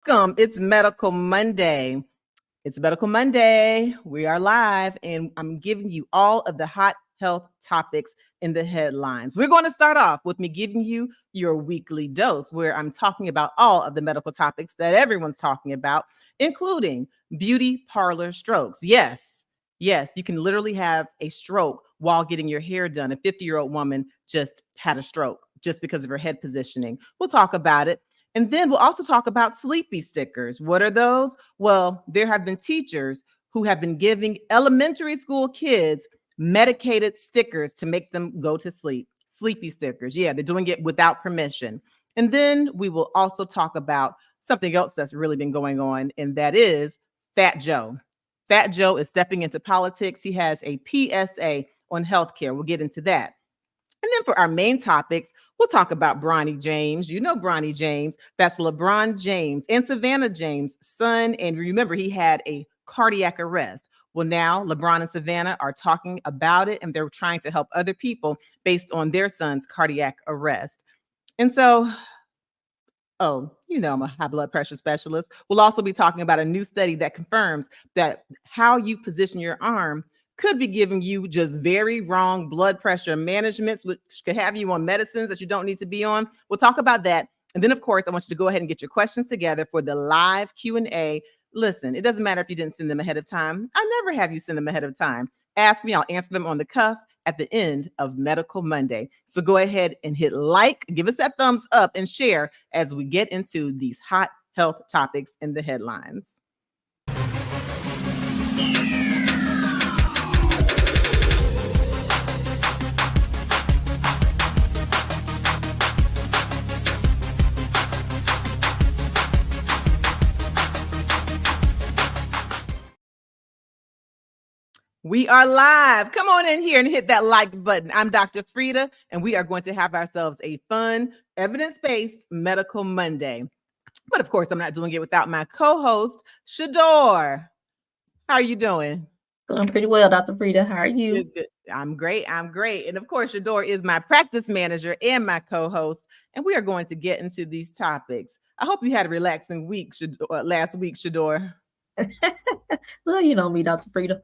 Welcome. It's Medical Monday. It's Medical Monday. We are live, and I'm giving you all of the hot health topics in the headlines. We're going to start off with me giving you your weekly dose, where I'm talking about all of the medical topics that everyone's talking about, including beauty parlor strokes. Yes, you can literally have a stroke while getting your hair done. A 50-year-old woman just had a stroke just because of her head positioning. We'll talk about it. And then we'll also talk about sleepy stickers. What are those? Well, there have been teachers who have been giving elementary school kids medicated stickers to make them go to sleep. Sleepy stickers. Yeah, they're doing it without permission. And then we will also talk about something else that's really been going on, and that is Fat Joe. Fat Joe is stepping into politics. He has a PSA on healthcare. We'll get into that. And then for our main topics, we'll talk about Bronny James. You know Bronny James. That's LeBron James and Savannah James' son. And remember, he had a cardiac arrest. Well, now LeBron and Savannah are talking about it, and they're trying to help other people based on their son's cardiac arrest. And so, I'm a high blood pressure specialist. We'll also be talking about a new study that confirms that how you position your arm could be giving you just very wrong blood pressure managements, which could have you on medicines that you don't need to be on. We'll talk about that. And then, of course, I want you to go ahead and get your questions together for the live Q&A. Listen, it doesn't matter if you didn't send them ahead of time. I never have you send them ahead of time. Ask me, I'll answer them on the cuff at the end of Medical Monday. So go ahead and hit like, give us that thumbs up, and share as we get into these hot health topics in the headlines. We are live. Come on in here and hit that like button. I'm Dr. Frita, and we are going to have ourselves a fun, evidence-based Medical Monday. But of course, I'm not doing it without my co-host, Shador. How are you doing? Doing pretty well, Dr. Frita. How are you? Good. I'm great. And of course, Shador is my practice manager and my co-host, and we are going to get into these topics. I hope you had a relaxing week last week, Shador. Well, you know me, Dr. Frita.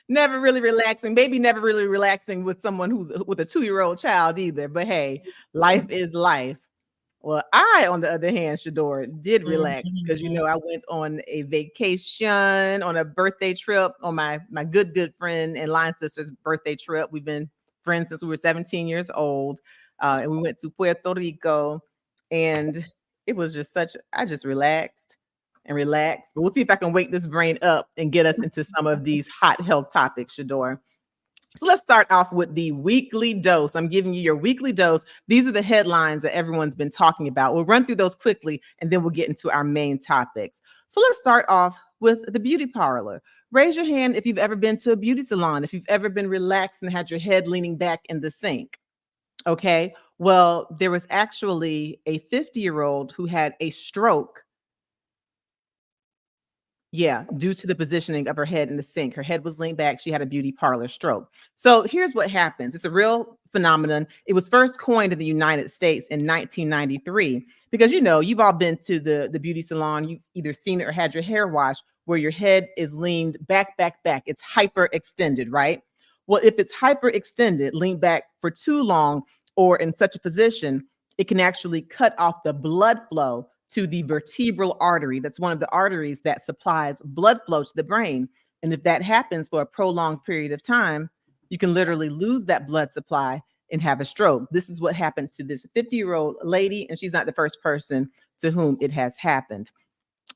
Never really relaxing, maybe never really relaxing with someone who's with a 2-year-old child either. But hey, life is life. Well, I, on the other hand, Shador, did relax because, I went on a vacation, on a birthday trip, on my good friend and line sister's birthday trip. We've been friends since we were 17 years old. And we went to Puerto Rico, and it was just I just relaxed and relax. But we'll see if I can wake this brain up and get us into some of these hot health topics, Shador. So let's start off with the weekly dose. I'm giving you your weekly dose. These are the headlines that everyone's been talking about. We'll run through those quickly, and then we'll get into our main topics. So let's start off with the beauty parlor. Raise your hand if you've ever been to a beauty salon, if you've ever been relaxed and had your head leaning back in the sink. Okay, well, there was actually a 50-year-old who had a stroke. Yeah, due to the positioning of her head in the sink. Her head was leaned back. She had a beauty parlor stroke. So here's what happens. It's a real phenomenon. It was first coined in the United States in 1993 because, you've all been to the beauty salon. You've either seen it or had your hair washed where your head is leaned back. It's hyperextended, right? Well, if it's hyperextended, leaned back for too long or in such a position, it can actually cut off the blood flow to the vertebral artery. That's one of the arteries that supplies blood flow to the brain. And if that happens for a prolonged period of time, you can literally lose that blood supply and have a stroke. This is what happens to this 50-year-old lady, and she's not the first person to whom it has happened.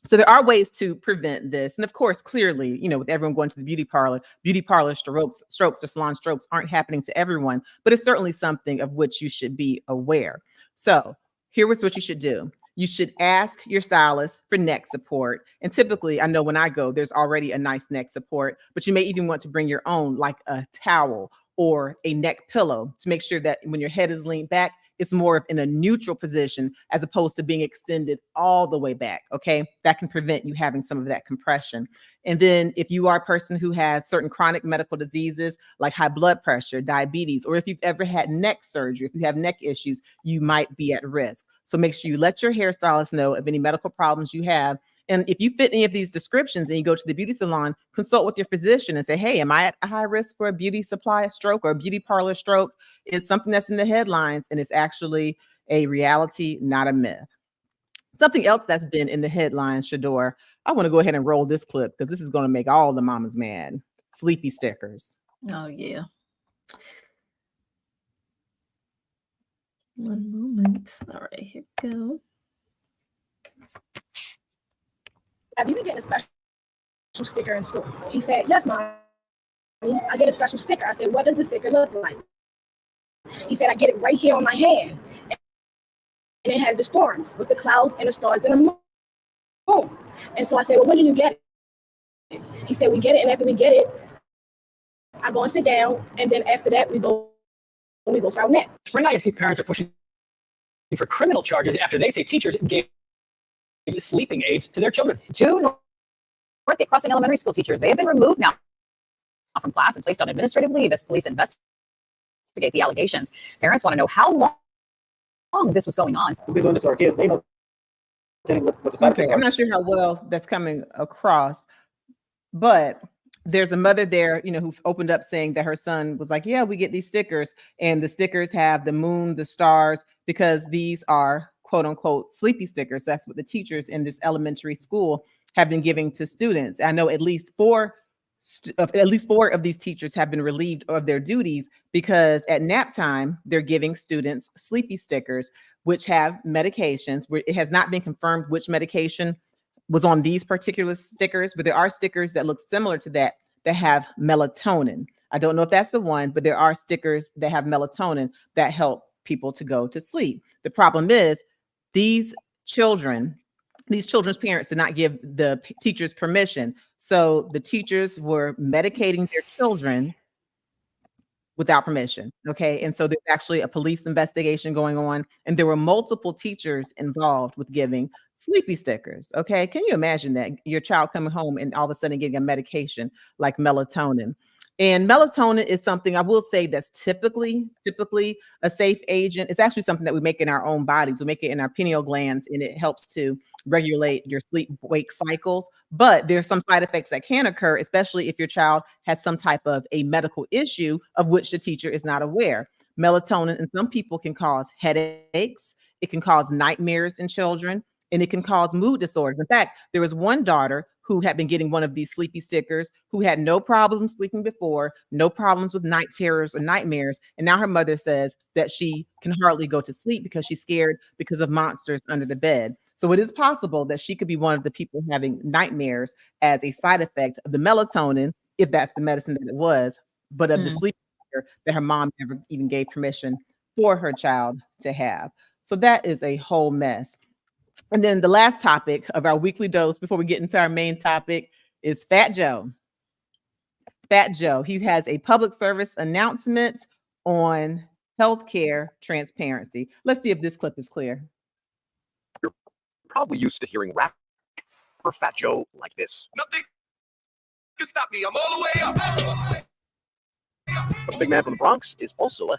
So there are ways to prevent this. And of course, clearly, with everyone going to the beauty parlor strokes or salon strokes aren't happening to everyone, but it's certainly something of which you should be aware. So here's what you should do. You should ask your stylist for neck support. And typically, I know when I go, there's already a nice neck support, but you may even want to bring your own, like a towel or a neck pillow, to make sure that when your head is leaned back, it's more in a neutral position as opposed to being extended all the way back. Okay. That can prevent you having some of that compression. And then if you are a person who has certain chronic medical diseases like high blood pressure, diabetes, or if you've ever had neck surgery, if you have neck issues, you might be at risk. So make sure you let your hairstylist know of any medical problems you have. And if you fit any of these descriptions and you go to the beauty salon, consult with your physician and say, hey, am I at a high risk for a beauty supply stroke or a beauty parlor stroke? It's something that's in the headlines and it's actually a reality, not a myth. Something else that's been in the headlines, Shador, I want to go ahead and roll this clip because this is going to make all the mamas mad. Sleepy stickers. Oh, yeah. One moment. All right, here we go. Have you been getting a special sticker in school? He said, yes, Mom. I get a special sticker. I said, what does the sticker look like? He said, I get it right here on my hand. And it has the storms with the clouds and the stars and the moon. And so I said, well, when do you get it? He said, we get it. And after we get it, I go and sit down. And then after that, we go file net. Right now, I see parents are pushing for criminal charges after they say teachers gave sleeping aids to their children. 2 Northgate Crossing elementary school teachers, they have been removed now from class and placed on administrative leave as police investigate the allegations. Parents want to know how long this was going on. We've been doing this to our kids. They know what the side effects I'm are. not sure how well that's coming across, but there's a mother there, who opened up saying that her son was like, yeah, we get these stickers and the stickers have the moon, the stars, because these are quote unquote sleepy stickers. So that's what the teachers in this elementary school have been giving to students. I know at least four of these teachers have been relieved of their duties because at nap time, they're giving students sleepy stickers, which have medications where it has not been confirmed which medication was on these particular stickers, but there are stickers that look similar to that have melatonin. I don't know if that's the one, but there are stickers that have melatonin that help people to go to sleep. The problem is these children's parents did not give the teachers permission. So the teachers were medicating their children without permission. Okay. And so there's actually a police investigation going on. And there were multiple teachers involved with giving sleepy stickers. Okay. Can you imagine that your child coming home and all of a sudden getting a medication like melatonin? And melatonin is something I will say that's typically a safe agent. It's actually something that we make in our own bodies. We make it in our pineal glands and it helps to regulate your sleep-wake cycles. But there's some side effects that can occur, especially if your child has some type of a medical issue of which the teacher is not aware. Melatonin in some people can cause headaches. It can cause nightmares in children, and it can cause mood disorders. In fact, there was one daughter who had been getting one of these sleepy stickers, who had no problems sleeping before, no problems with night terrors or nightmares. And now her mother says that she can hardly go to sleep because she's scared because of monsters under the bed. So it is possible that she could be one of the people having nightmares as a side effect of the melatonin, if that's the medicine that it was, but of the sleep sticker that her mom never even gave permission for her child to have. So that is a whole mess. And then the last topic of our weekly dose before we get into our main topic is Fat Joe. Fat Joe, he has a public service announcement on healthcare transparency. Let's see if this clip is clear. You're probably used to hearing rapper Fat Joe like this. Nothing can stop me. I'm all the way up. But the big man from the Bronx is also a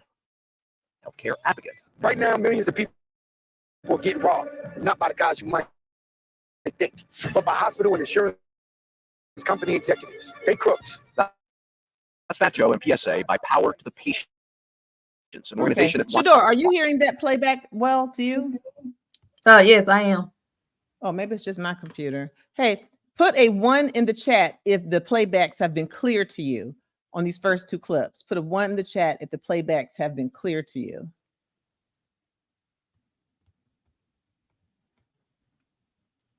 healthcare advocate. Right now, millions of people get robbed, not by the guys you might think, but by hospital and insurance company executives. They crooks. That's Fat Joe and PSA by Power to the Patient. An organization that wants Shador, are you hearing that playback well to you? Yes, I am. Oh, maybe it's just my computer. Hey, put a 1 in the chat if the playbacks have been clear to you on these first 2 clips. Put a 1 in the chat if the playbacks have been clear to you.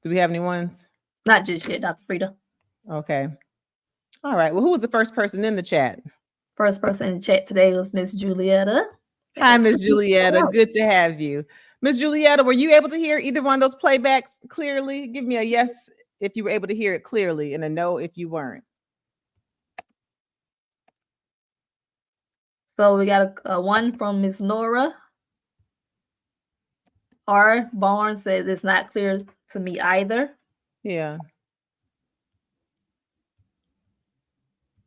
Do we have any ones? Not just yet, Dr. Frita. Okay. All right. Well, who was the first person in the chat? First person in the chat today was Miss Julietta. Hi, Miss Julietta. Good to have you. Miss Julietta, were you able to hear either one of those playbacks clearly? Give me a yes if you were able to hear it clearly and a no if you weren't. So we got a 1 from Miss Nora. R. Barnes says it's not clear to me either. Yeah.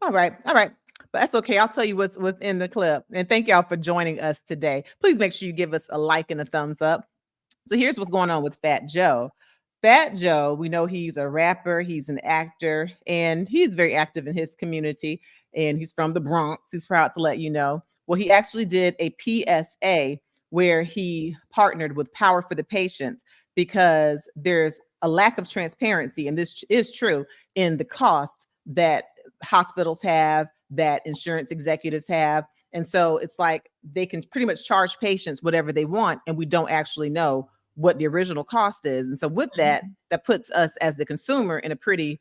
All right. But that's okay. I'll tell you what's in the clip. And thank y'all for joining us today. Please make sure you give us a like and a thumbs up. So here's what's going on with Fat Joe. Fat Joe, we know he's a rapper, he's an actor, and he's very active in his community. And he's from the Bronx. He's proud to let you know. Well, he actually did a PSA where he partnered with Power for the Patients because there's a lack of transparency, and this is true, in the cost that hospitals have, that insurance executives have. And so it's like they can pretty much charge patients whatever they want, and we don't actually know what the original cost is. And so with that, that puts us as the consumer in a pretty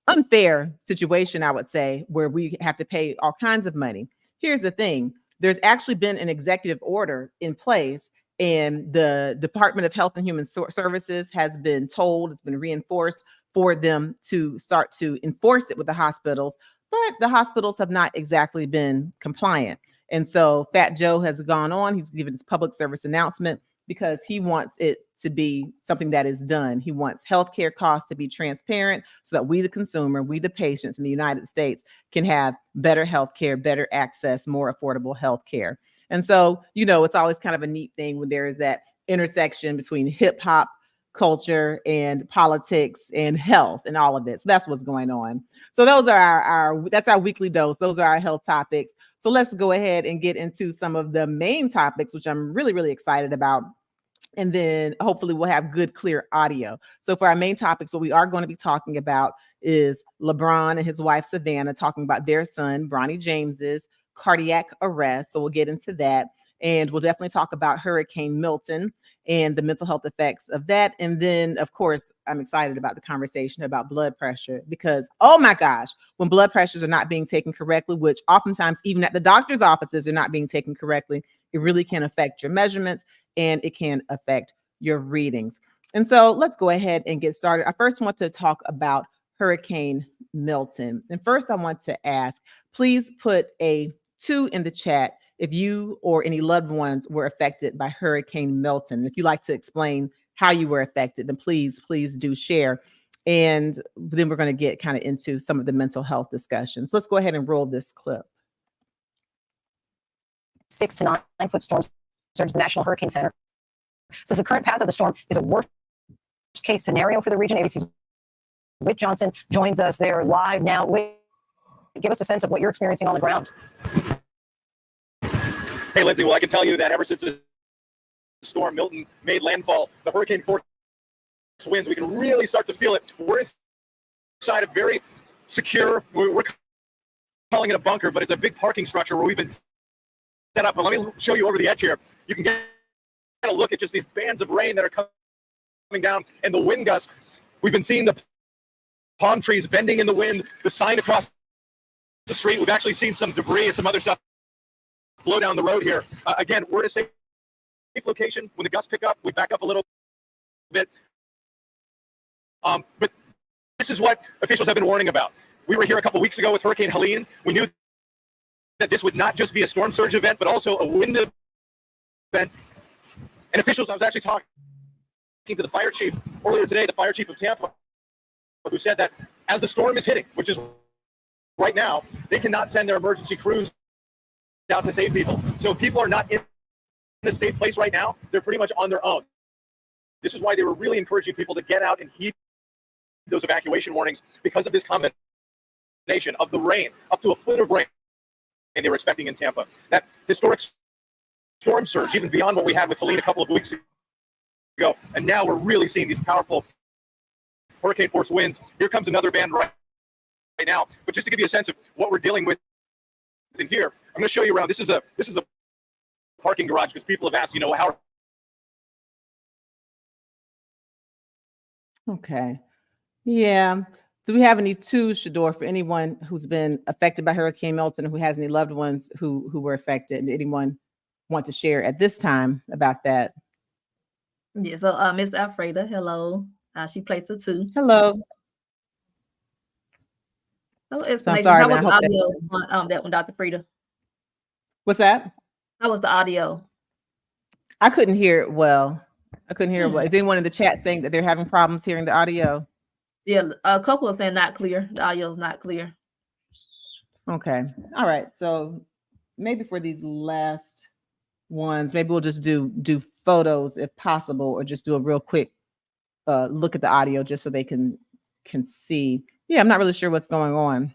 unfair situation, I would say, where we have to pay all kinds of money. Here's the thing. There's actually been an executive order in place, and the Department of Health and Human Services has been told, it's been reinforced for them to start to enforce it with the hospitals, but the hospitals have not exactly been compliant. And so Fat Joe has gone on, he's given his public service announcement because he wants it to be something that is done. He wants healthcare costs to be transparent so that we, the consumer, we, the patients in the United States, can have better healthcare, better access, more affordable healthcare. And so, you know, it's always kind of a neat thing when there is that intersection between hip hop culture and politics and health and all of it. So that's what's going on. So those are our that's our weekly dose. Those are our health topics. So let's go ahead and get into some of the main topics, which I'm really, really excited about. And then hopefully we'll have good, clear audio. So for our main topics, what we are going to be talking about is LeBron and his wife, Savannah, talking about their son, Bronny James's cardiac arrest. So we'll get into that. And we'll definitely talk about Hurricane Milton and the mental health effects of that. And then, of course, I'm excited about the conversation about blood pressure because, oh my gosh, when blood pressures are not being taken correctly, which oftentimes even at the doctor's offices are not being taken correctly, it really can affect your measurements and it can affect your readings. And so let's go ahead and get started. I first want to talk about Hurricane Milton. And first I want to ask, please put a 2 in the chat if you or any loved ones were affected by Hurricane Milton. If you'd like to explain how you were affected, then please do share. And then we're going to get kind of into some of the mental health discussions. Let's go ahead and roll this clip. 6 to 9 foot storms surge the National Hurricane Center. So the current path of the storm is a worst case scenario for the region. ABC's Whit Johnson joins us there live now. Whit, give us a sense of what you're experiencing on the ground. Hey, Lindsay, well, I can tell you that ever since the storm Milton made landfall, the hurricane force winds, we can really start to feel it. We're inside a very secure, we're calling it a bunker, but it's a big parking structure where we've been set up. But let me show you over the edge here. You can get a look at just these bands of rain that are coming down and the wind gusts. We've been seeing the palm trees bending in the wind, the sign across the street. We've actually seen some debris and some other stuff blow down the road here. Again, we're at a safe location. When the gusts pick up, we back up a little bit. But this is what officials have been warning about. We were here a couple weeks ago with Hurricane Helene. We knew that this would not just be a storm surge event, but also a wind event. And officials, I was actually talking to the fire chief earlier today, the fire chief of Tampa, who said that as the storm is hitting, which is right now, they cannot send their emergency crews out to save people. So if people are not in a safe place right now, they're pretty much on their own. This is why they were really encouraging people to get out and heed those evacuation warnings because of this combination of the rain, up to a foot of rain they were expecting in Tampa. That historic storm surge, even beyond what we had with Helene a couple of weeks ago. And now we're really seeing these powerful hurricane force winds. Here comes another band right now. But just to give you a sense of what we're dealing with in here, I'm going to show you around. This is the parking garage because people have asked, how. Okay. Yeah. Do we have any twos, Shador, for anyone who's been affected by Hurricane Milton, who has any loved ones who were affected? Did anyone want to share at this time about that? Yeah, so Miss Alfreda, hello. She placed the 2. Hello. No So I'm explanation. sorry, How man. was I the hope audio on that one, Dr. Frita? What's that? How was the audio? I couldn't hear it well. Is anyone in the chat saying that they're having problems hearing the audio? Yeah, a couple are saying not clear. The audio is not clear. Okay. All right. So maybe for these last ones. Maybe we'll just do photos if possible, or just do a real quick look at the audio just so they can see. Yeah, I'm not really sure what's going on.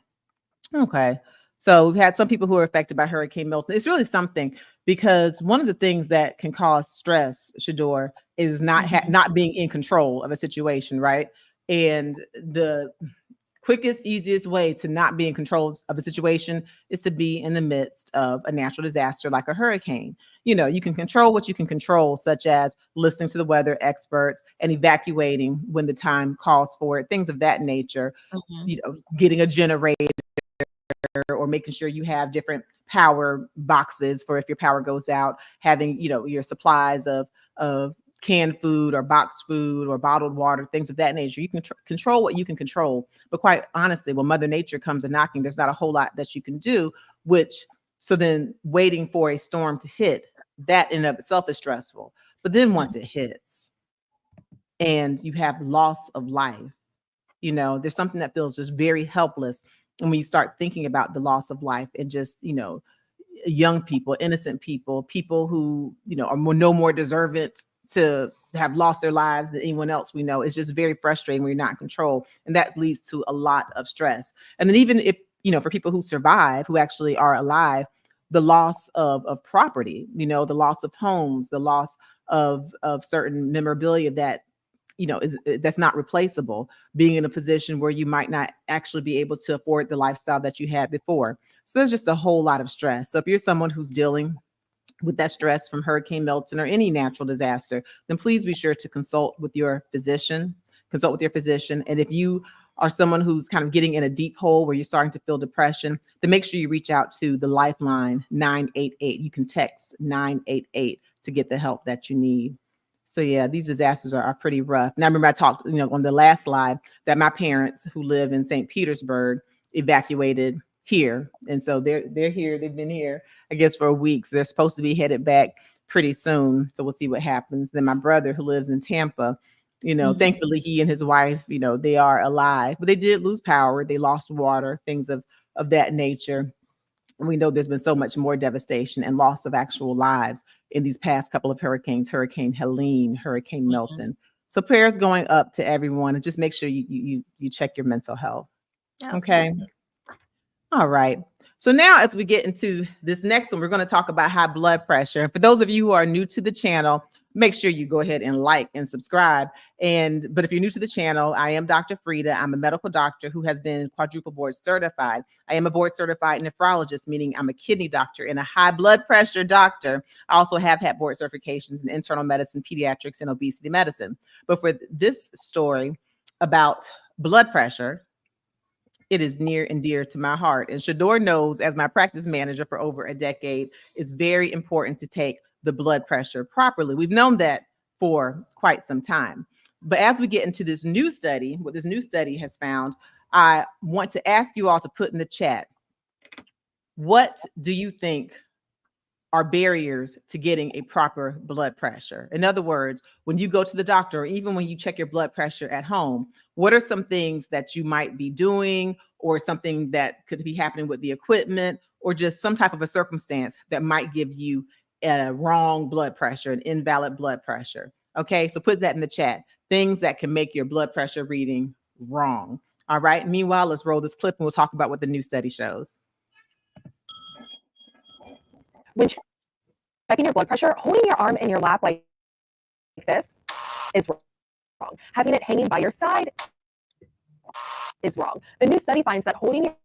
Okay. So we've had some people who are affected by Hurricane Milton. It's really something, because one of the things that can cause stress, Shador, is not being in control of a situation, right? And the quickest, easiest way to not be in control of a situation is to be in the midst of a natural disaster like a hurricane. You know, you can control what you can control, such as listening to the weather experts and evacuating when the time calls for it, things of that nature. You know, getting a generator, or making sure you have different power boxes for if your power goes out, having, you know, your supplies of canned food or boxed food or bottled water, things of that nature. You can control what you can control. But quite honestly, when Mother Nature comes a knocking, there's not a whole lot that you can do, so then waiting for a storm to hit, that in and of itself is stressful. But then once it hits and you have loss of life, you know, there's something that feels just very helpless. And when you start thinking about the loss of life and just, you know, young people, innocent people, people who, you know, are no more deserving to have lost their lives than anyone else we know, it's just very frustrating when you're not in control. And that leads to a lot of stress. And then even if, you know, for people who survive, who actually are alive, the loss of property, you know, the loss of homes, the loss of certain memorabilia that, you know, that's not replaceable, being in a position where you might not actually be able to afford the lifestyle that you had before. So there's just a whole lot of stress. So if you're someone who's dealing with that stress from Hurricane Milton or any natural disaster, then please be sure to consult with your physician. And if you are someone who's kind of getting in a deep hole where you're starting to feel depression, then make sure you reach out to the Lifeline 988. You can text 988 to get the help that you need. So yeah, these disasters are pretty rough. And I remember I talked, you know, on the last live that my parents who live in St. Petersburg evacuated here. And so they're here. They've been here, I guess, for a week. So they're supposed to be headed back pretty soon. So we'll see what happens. Then my brother who lives in Tampa, you know, thankfully he and his wife, you know, they are alive, but they did lose power. They lost water, things of that nature. We know there's been so much more devastation and loss of actual lives in these past couple of hurricanes, Hurricane Helene, Hurricane Milton. So prayers going up to everyone, and just make sure you check your mental health. Okay. All right. So now as we get into this next one, we're going to talk about high blood pressure. And for those of you who are new to the channel, make sure you go ahead and like and subscribe. But if you're new to the channel, I am Dr. Frita. I'm a medical doctor who has been quadruple board certified. I am a board certified nephrologist, meaning I'm a kidney doctor and a high blood pressure doctor. I also have had board certifications in internal medicine, pediatrics, and obesity medicine. But for this story about blood pressure, it is near and dear to my heart. And Shador knows, as my practice manager for over a decade, it's very important to take the blood pressure properly. We've known that for quite some time. But as we get into this new study, what this new study has found, I want to ask you all to put in the chat, what do you think are barriers to getting a proper blood pressure? In other words, when you go to the doctor, or even when you check your blood pressure at home, what are some things that you might be doing, or something that could be happening with the equipment, or just some type of a circumstance that might give you a wrong blood pressure, an invalid blood pressure? Okay, so put that in the chat. Things that can make your blood pressure reading wrong. All right, meanwhile, let's roll this clip and we'll talk about what the new study shows. When checking your blood pressure, holding your arm in your lap like this is wrong. Having it hanging by your side is wrong. The new study finds that holding your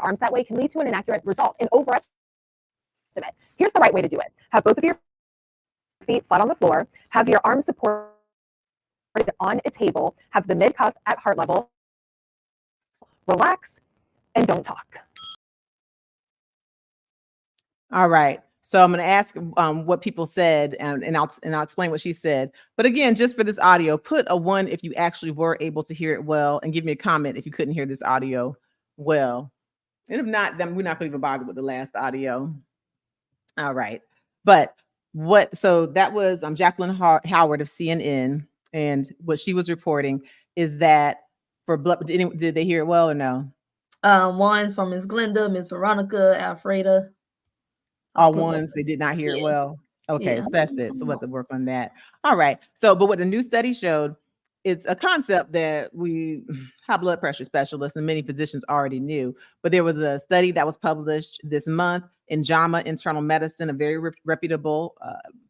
arms that way can lead to an inaccurate result, an overestimate. Here's the right way to do it. Have both of your feet flat on the floor. Have your arms supported on a table. Have the mid-cuff at heart level. Relax and don't talk. All right. So I'm going to ask what people said, and I'll explain what she said. But again, just for this audio, put a 1 if you actually were able to hear it well, and give me a comment if you couldn't hear this audio well. And if not, then we're not going to even bother with the last audio. All right. So that was Jacqueline Howard of CNN, and what she was reporting is that for blood, did they hear it well or no? One's from Miss Glenda, Miss Veronica, Alfreda. All put that- ones, they did not hear it Yeah. well. Okay, Yeah. so that's it. So we'll have to work on that. All right. So, but what the new study showed, it's a concept that we high blood pressure specialists and many physicians already knew. But there was a study that was published this month in JAMA Internal Medicine, a very reputable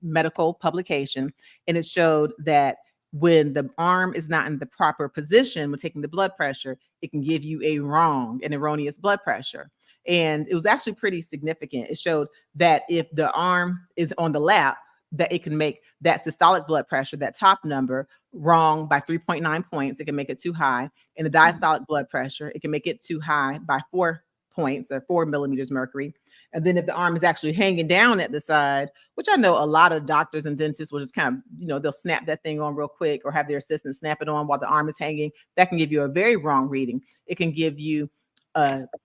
medical publication, and it showed that when the arm is not in the proper position when taking the blood pressure, it can give you a wrong and erroneous blood pressure. And it was actually pretty significant. It showed that if the arm is on the lap, that it can make that systolic blood pressure, that top number, wrong by 3.9 points. It can make it too high. And the diastolic blood pressure, it can make it too high by 4 points or 4 millimeters mercury. And then if the arm is actually hanging down at the side, which I know a lot of doctors and dentists will just kind of, they'll snap that thing on real quick or have their assistant snap it on while the arm is hanging. That can give you a very wrong reading. It can give you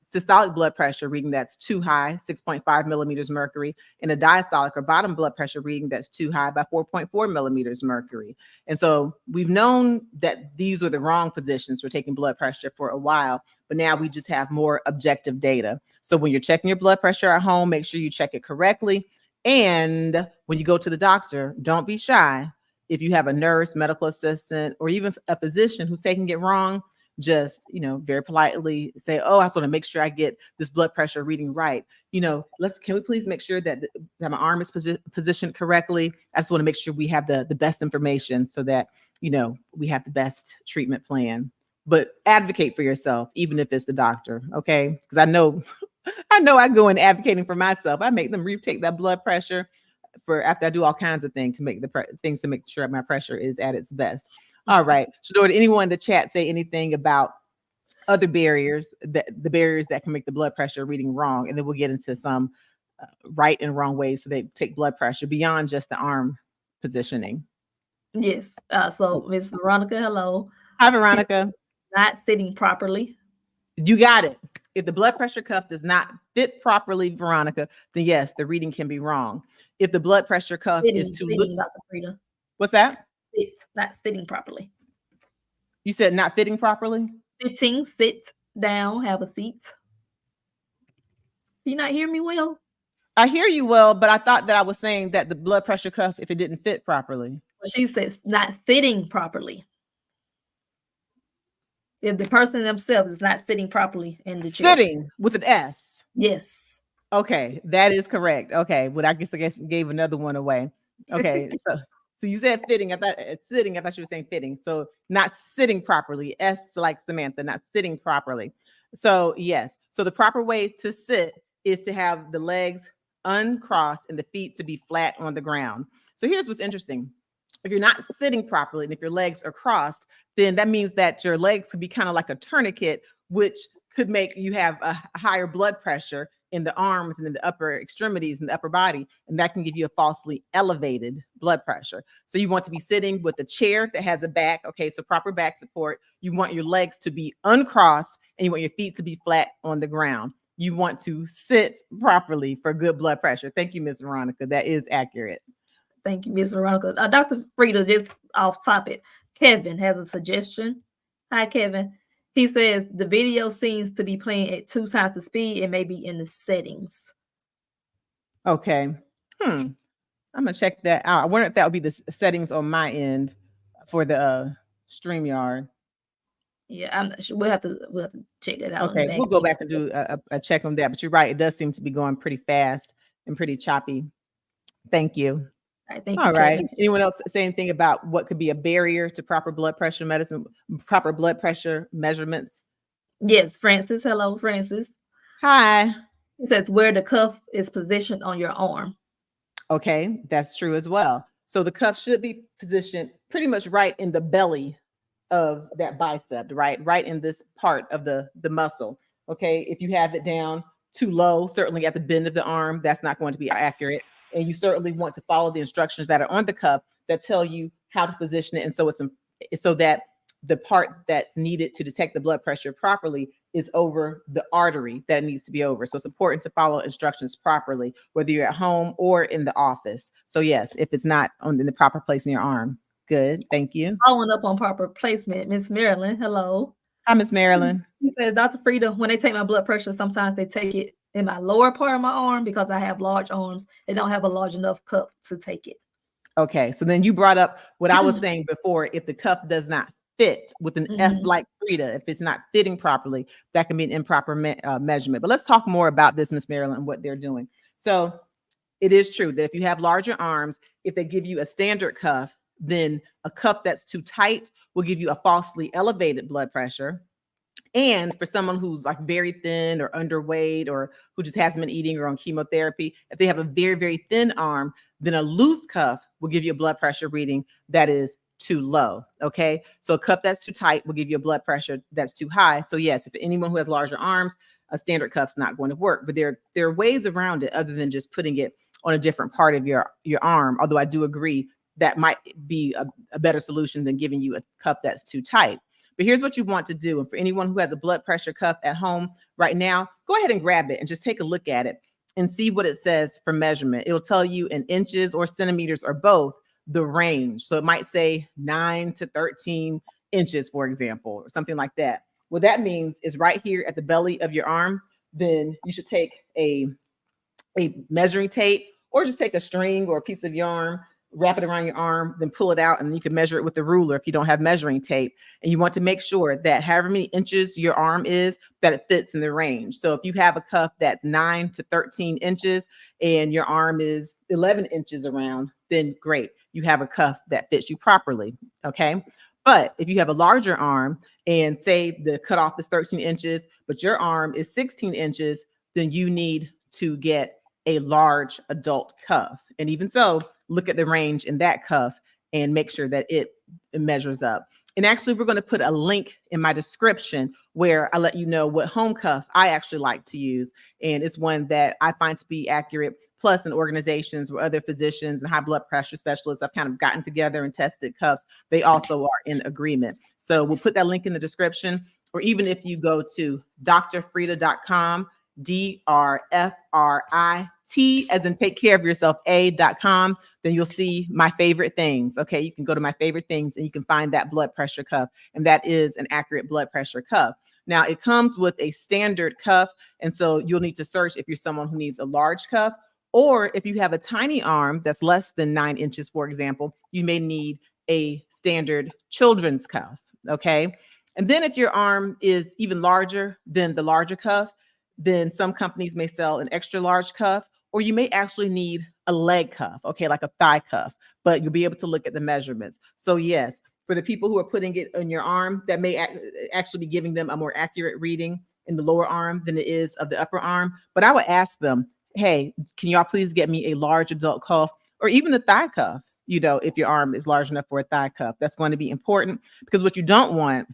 systolic blood pressure reading that's too high, 6.5 millimeters mercury, and a diastolic or bottom blood pressure reading that's too high by 4.4 millimeters mercury. And so we've known that these were the wrong positions for taking blood pressure for a while, but now we just have more objective data. So when you're checking your blood pressure at home, make sure you check it correctly. And when you go to the doctor, don't be shy. If you have a nurse, medical assistant, or even a physician who's taking it wrong, just, very politely say, oh, I just want to make sure I get this blood pressure reading right. Can we please make sure that my arm is positioned correctly? I just want to make sure we have the best information so that, we have the best treatment plan. But advocate for yourself, even if it's the doctor. Okay. Because I know I go in advocating for myself. I make them retake that blood pressure after I do all kinds of things to make things to make sure my pressure is at its best. All right. So, did anyone in the chat say anything about other barriers, the barriers that can make the blood pressure reading wrong? And then we'll get into some right and wrong ways so they take blood pressure beyond just the arm positioning. Yes. So Miss Veronica, hello. Hi, Veronica. Not sitting properly. You got it. If the blood pressure cuff does not fit properly, Veronica, then yes, the reading can be wrong. If the blood pressure cuff is too fitting, Dr. Frita. What's that? It's not fitting properly. You said not fitting properly? Fitting, sit down, have a seat. Do you not hear me well? I hear you well, but I thought that I was saying that the blood pressure cuff, if it didn't fit properly. Well, she says not sitting properly. If the person themselves is not sitting properly in the chair. Sitting with an S. Yes. Okay, that is correct. Okay, well, I guess you gave another one away. Okay, so you said fitting. I thought it's sitting. I thought you were saying fitting. So not sitting properly. S like Samantha, not sitting properly. So yes. So the proper way to sit is to have the legs uncrossed and the feet to be flat on the ground. So here's what's interesting. If you're not sitting properly and if your legs are crossed, then that means that your legs could be kind of like a tourniquet, which could make you have a higher blood pressure in the arms and in the upper extremities and the upper body, and that can give you a falsely elevated blood pressure. So you want to be sitting with a chair that has a back, okay, so proper back support. You want your legs to be uncrossed, and you want your feet to be flat on the ground. You want to sit properly for good blood pressure. Thank you, Ms. Veronica. That is accurate. Thank you, Ms. Veronica. Dr. Frita, just off topic, Kevin has a suggestion. Hi, Kevin. He says the video seems to be playing at 2 times the speed and maybe in the settings. Okay. I'm gonna check that out. I wonder if that would be the settings on my end for the StreamYard. Yeah, I'm not sure. We'll have to check that out. Okay, we'll go back and do a check on that. But you're right, it does seem to be going pretty fast and pretty choppy. Thank you. All right, thank you. All right. Kevin. Anyone else say anything about what could be a barrier to proper blood pressure medicine, proper blood pressure measurements? Yes, Francis. Hello, Francis. Hi. He says where the cuff is positioned on your arm. Okay, that's true as well. So the cuff should be positioned pretty much right in the belly of that bicep, right in this part of the muscle. Okay, if you have it down too low, certainly at the bend of the arm, that's not going to be accurate. And you certainly want to follow the instructions that are on the cuff that tell you how to position it. And so so that the part that's needed to detect the blood pressure properly is over the artery that it needs to be over. So it's important to follow instructions properly, whether you're at home or in the office. So yes, if it's not in the proper place in your arm. Good, thank you. Following up on proper placement, Miss Marilyn, hello. Hi, Miss Marilyn. He says, Dr. Frita, when they take my blood pressure, sometimes they take it in my lower part of my arm because I have large arms. They don't have a large enough cup to take it. Okay, so then you brought up what I was saying before. If the cuff does not fit with an F like Frida, if it's not fitting properly, that can be an improper measurement. But let's talk more about this, Miss Marilyn, and what they're doing. So it is true that if you have larger arms, if they give you a standard cuff, then a cuff that's too tight will give you a falsely elevated blood pressure. And for someone who's like very thin or underweight or who just hasn't been eating or on chemotherapy, if they have a very, very thin arm, then a loose cuff will give you a blood pressure reading that is too low. Okay. So a cuff that's too tight will give you a blood pressure that's too high. So yes, if anyone who has larger arms, a standard cuff's not going to work, but there are ways around it other than just putting it on a different part of your arm. Although I do agree that might be a better solution than giving you a cuff that's too tight. But here's what you want to do. And for anyone who has a blood pressure cuff at home right now, go ahead and grab it and just take a look at it and see what it says for measurement. It will tell you in inches or centimeters or both the range. So it might say 9 to 13 inches, for example, or something like that. What that means is right here at the belly of your arm, then you should take a measuring tape or just take a string or a piece of yarn, wrap it around your arm, then pull it out, and you can measure it with the ruler if you don't have measuring tape. And you want to make sure that however many inches your arm is, that it fits in the range. So if you have a cuff that's 9 to 13 inches and your arm is 11 inches around, then great. You have a cuff that fits you properly, okay? But if you have a larger arm and say the cutoff is 13 inches, but your arm is 16 inches, then you need to get a large adult cuff. And even so, look at the range in that cuff and make sure that it measures up. And actually, we're going to put a link in my description where I let you know what home cuff I actually like to use. And it's one that I find to be accurate. Plus, in organizations where other physicians and high blood pressure specialists have kind of gotten together and tested cuffs, they also are in agreement. So we'll put that link in the description. Or even if you go to dr.frita.com, DRFRIT, as in take care of yourself, a.com, then you'll see my favorite things. Okay, you can go to my favorite things and you can find that blood pressure cuff. And that is an accurate blood pressure cuff. Now, it comes with a standard cuff. And so you'll need to search if you're someone who needs a large cuff, or if you have a tiny arm that's less than 9 inches, for example, you may need a standard children's cuff. Okay. And then if your arm is even larger than the larger cuff, then some companies may sell an extra large cuff, or you may actually need a leg cuff, okay, like a thigh cuff, but you'll be able to look at the measurements. So yes, for the people who are putting it on your arm, that may actually be giving them a more accurate reading in the lower arm than it is of the upper arm. But I would ask them, hey, can y'all please get me a large adult cuff or even a thigh cuff, if your arm is large enough for a thigh cuff. That's going to be important, because what you don't want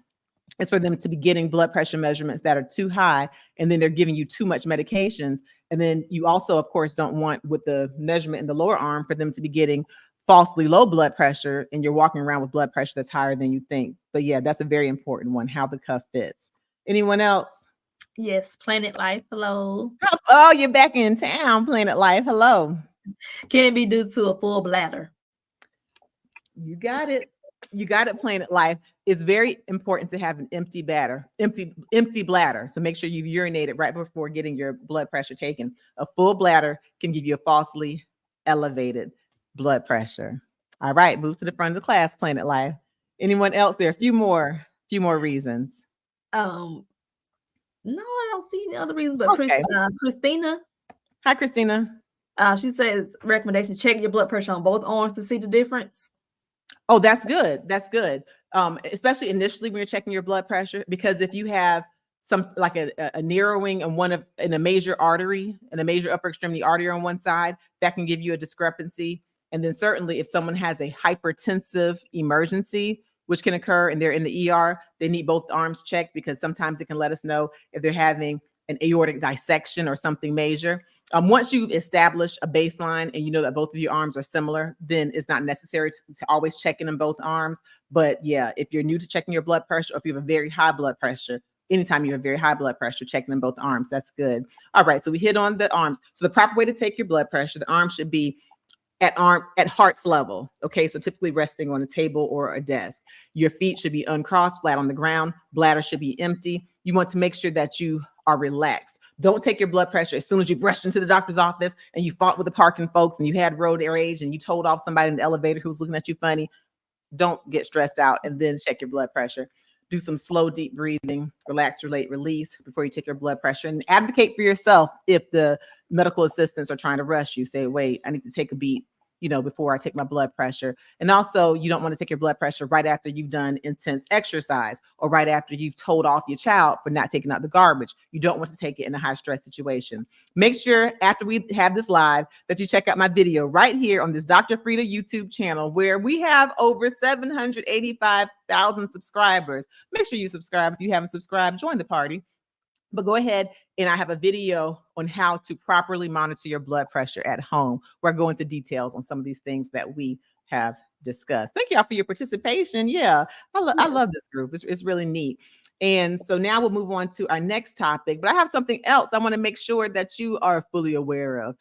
is for them to be getting blood pressure measurements that are too high, and then they're giving you too much medications. And then you also, of course, don't want with the measurement in the lower arm for them to be getting falsely low blood pressure, and you're walking around with blood pressure that's higher than you think. But yeah, that's a very important one, how the cuff fits. Anyone else? Yes, Planet Life. Hello. Oh, you're back in town, Planet Life. Hello. Can it be due to a full bladder? You got it. You got it, Planet Life. It's very important to have an empty bladder. So make sure you've urinated right before getting your blood pressure taken. A full bladder can give you a falsely elevated blood pressure. All right, move to the front of the class, Planet Life. Anyone else? There are a few more reasons. No, I don't see any other reasons. But Okay. Christina. Hi, Christina. She says recommendation: check your blood pressure on both arms to see the difference. Oh, that's good. That's good. Especially initially when you're checking your blood pressure, because if you have some like a narrowing in a major artery, in a major upper extremity artery on one side, that can give you a discrepancy. And then certainly if someone has a hypertensive emergency, which can occur and they're in the ER, they need both arms checked, because sometimes it can let us know if they're having an aortic dissection or something major. Once you've established a baseline and you know that both of your arms are similar, then it's not necessary to always check in both arms. But yeah, if you're new to checking your blood pressure, or if you have a very high blood pressure, anytime you have very high blood pressure, checking in both arms, that's good. All right, so we hit on the arms. So the proper way to take your blood pressure, the arm should be at heart's level. Okay, so typically resting on a table or a desk. Your feet should be uncrossed, flat on the ground. Bladder should be empty. You want to make sure that you are relaxed. Don't take your blood pressure as soon as you've rushed into the doctor's office and you fought with the parking folks and you had road rage and you told off somebody in the elevator who was looking at you funny. Don't get stressed out and then check your blood pressure. Do some slow, deep breathing, relax, relate, release before you take your blood pressure, and advocate for yourself. If the medical assistants are trying to rush you, say, wait, I need to take a beat, before I take my blood pressure. And also, you don't want to take your blood pressure right after you've done intense exercise or right after you've told off your child for not taking out the garbage. You don't want to take it in a high stress situation. Make sure after we have this live that you check out my video right here on this Dr. Frita YouTube channel, where we have over 785,000 subscribers. Make sure you subscribe. If you haven't subscribed, join the party. But go ahead, and I have a video on how to properly monitor your blood pressure at home, where I go into details on some of these things that we have discussed. Thank y'all for your participation. Yeah, I love this group. It's really neat. And so now we'll move on to our next topic. But I have something else I want to make sure that you are fully aware of.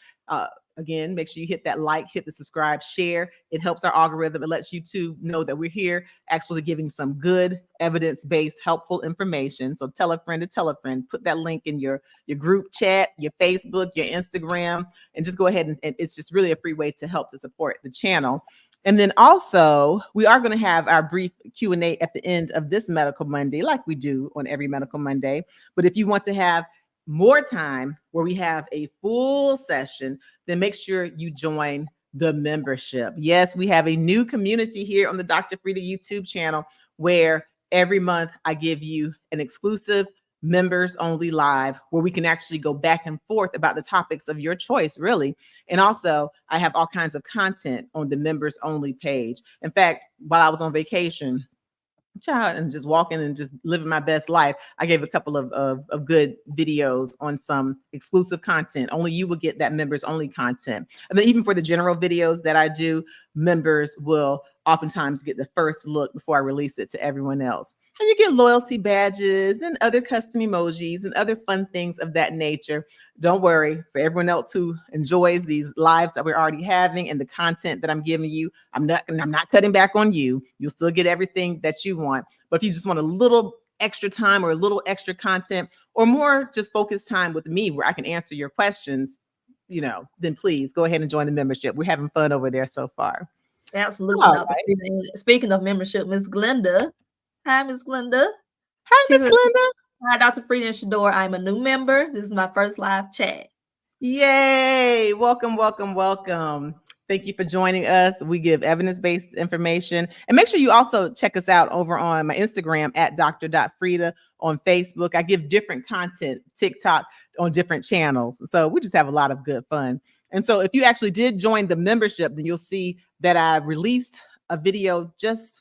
Again, make sure you hit that like, hit the subscribe, share. It helps our algorithm. It lets YouTube know that we're here actually giving some good evidence-based helpful information. So tell a friend to tell a friend. Put that link in your group chat, your Facebook, your Instagram, and just go ahead and it's just really a free way to help to support the channel. And then also, we are going to have our brief Q&A at the end of this Medical Monday, like we do on every Medical Monday. But if you want to have more time where we have a full session, then make sure you join the membership. Yes, we have a new community here on the Dr. Frita YouTube channel, where every month I give you an exclusive members only live where we can actually go back and forth about the topics of your choice, really. And also, I have all kinds of content on the members only page. In fact, while I was on vacation, and just walking and just living my best life, I gave a couple of good videos on some exclusive content. Only you will get that members only content. And then even for the general videos that I do, members will oftentimes get the first look before I release it to everyone else. And you get loyalty badges and other custom emojis and other fun things of that nature. Don't worry, for everyone else who enjoys these lives that we're already having and the content that I'm giving you, I'm not cutting back on you. You'll still get everything that you want. But if you just want a little extra time or a little extra content or more just focused time with me where I can answer your questions, then please go ahead and join the membership. We're having fun over there so far. Absolutely. Dr. Frita. Speaking of membership, Miss Glenda. Hi, Miss Glenda. Hi, Miss Glenda. Hi, Dr. Frita and Shador. I'm a new member. This is my first live chat. Yay. Welcome, welcome, welcome. Thank you for joining us. We give evidence-based information. And make sure you also check us out over on my Instagram at dr.frita, on Facebook. I give different content, TikTok, on different channels. So we just have a lot of good fun. And so if you actually did join the membership, then you'll see that I released a video just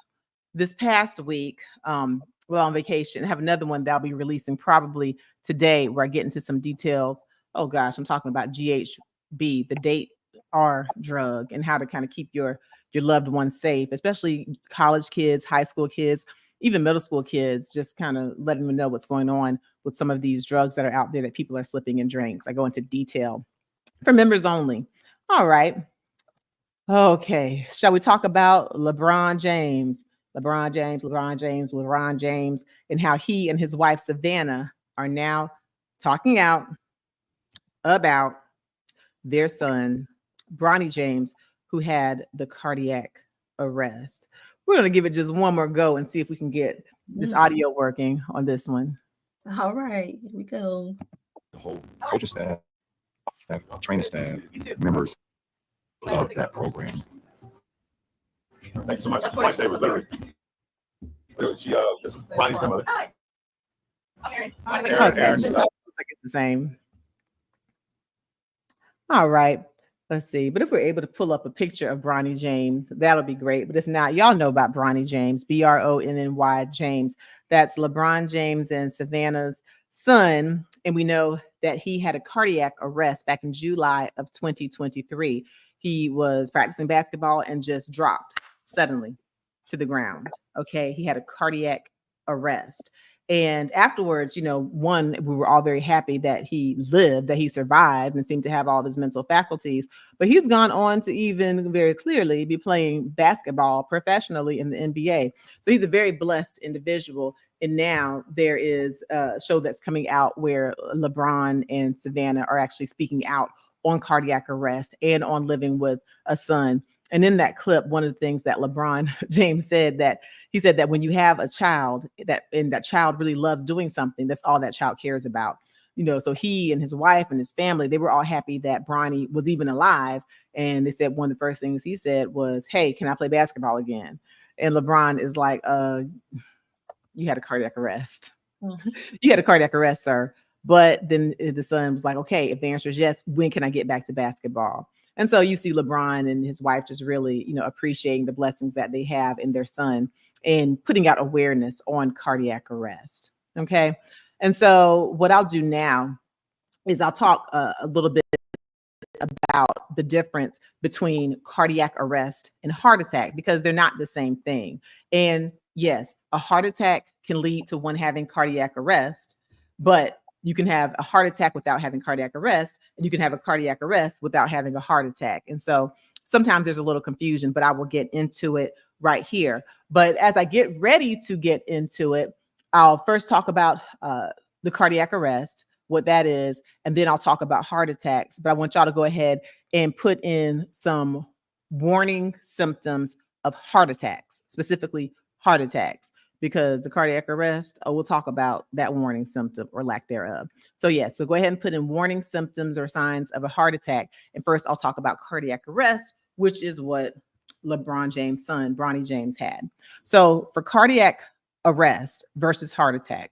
this past week while on vacation. I have another one that I'll be releasing probably today where I get into some details. Oh gosh, I'm talking about GHB, the date R drug, and how to kind of keep your loved ones safe, especially college kids, high school kids, even middle school kids, just kind of letting them know what's going on with some of these drugs that are out there that people are slipping in drinks. I go into detail for members only. All right. Okay. Shall we talk about LeBron James? LeBron James, and how he and his wife, Savannah, are now talking out about their son, Bronny James, who had the cardiac arrest. We're going to give it just one more go and see if we can get this audio working on this one. All right, here we go. The whole coaching staff, training staff, members of that program. Thank you so much. Lifesaver, literally. She, this is Bonnie's grandmother. Hi. Aaron. Looks like it's the same. All right. Let's see. But if we're able to pull up a picture of Bronny James, that'll be great. But if not, y'all know about Bronny James, Bronny James. That's LeBron James and Savannah's son. And we know that he had a cardiac arrest back in July of 2023. He was practicing basketball and just dropped suddenly to the ground. Okay. He had a cardiac arrest. And afterwards, one, we were all very happy that he lived, that he survived and seemed to have all of his mental faculties. But he's gone on to even very clearly be playing basketball professionally in the NBA. So he's a very blessed individual. And now there is a show that's coming out where LeBron and Savannah are actually speaking out on cardiac arrest and on living with a son. And in that clip, one of the things that LeBron James said, that he said that when you have a child and that child really loves doing something, that's all that child cares about. So he and his wife and his family, they were all happy that Bronny was even alive. And they said one of the first things he said was, "Hey, can I play basketball again?" And LeBron is like, "You had a cardiac arrest. You had a cardiac arrest, sir." But then the son was like, "Okay, if the answer is yes, when can I get back to basketball?" And so you see LeBron and his wife just really, appreciating the blessings that they have in their son and putting out awareness on cardiac arrest. Okay. And so what I'll do now is I'll talk a little bit about the difference between cardiac arrest and heart attack, because they're not the same thing. And yes, a heart attack can lead to one having cardiac arrest, but you can have a heart attack without having cardiac arrest, and you can have a cardiac arrest without having a heart attack. And so sometimes there's a little confusion, but I will get into it right here. But as I get ready to get into it, I'll first talk about the cardiac arrest, what that is, and then I'll talk about heart attacks. But I want y'all to go ahead and put in some warning symptoms of heart attacks, specifically heart attacks, because the cardiac arrest, we'll talk about that warning symptom or lack thereof. So so go ahead and put in warning symptoms or signs of a heart attack. And first I'll talk about cardiac arrest, which is what LeBron James' son, Bronny James, had. So for cardiac arrest versus heart attack,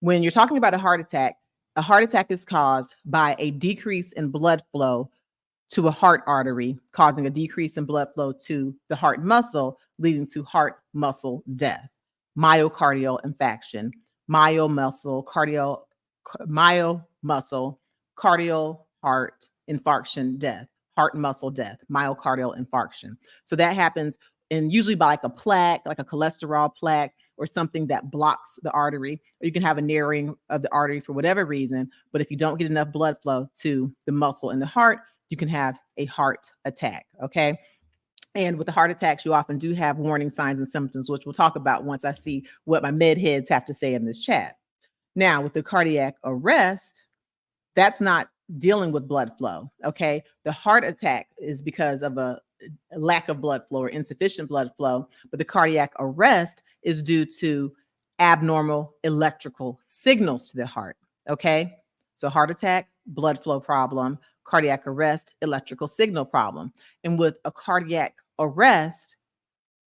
when you're talking about a heart attack is caused by a decrease in blood flow to a heart artery, causing a decrease in blood flow to the heart muscle, leading to heart muscle death. Myocardial infarction, cardial heart infarction death, heart muscle death, myocardial infarction. So that happens, and usually by like a plaque, like a cholesterol plaque or something that blocks the artery, or you can have a narrowing of the artery for whatever reason. But if you don't get enough blood flow to the muscle in the heart, you can have a heart attack. Okay. And with the heart attacks, you often do have warning signs and symptoms, which we'll talk about once I see what my med heads have to say in this chat. Now, with the cardiac arrest, that's not dealing with blood flow. Okay. The heart attack is because of a lack of blood flow or insufficient blood flow, but the cardiac arrest is due to abnormal electrical signals to the heart. Okay. So heart attack, blood flow problem; cardiac arrest, electrical signal problem. And with a cardiac arrest,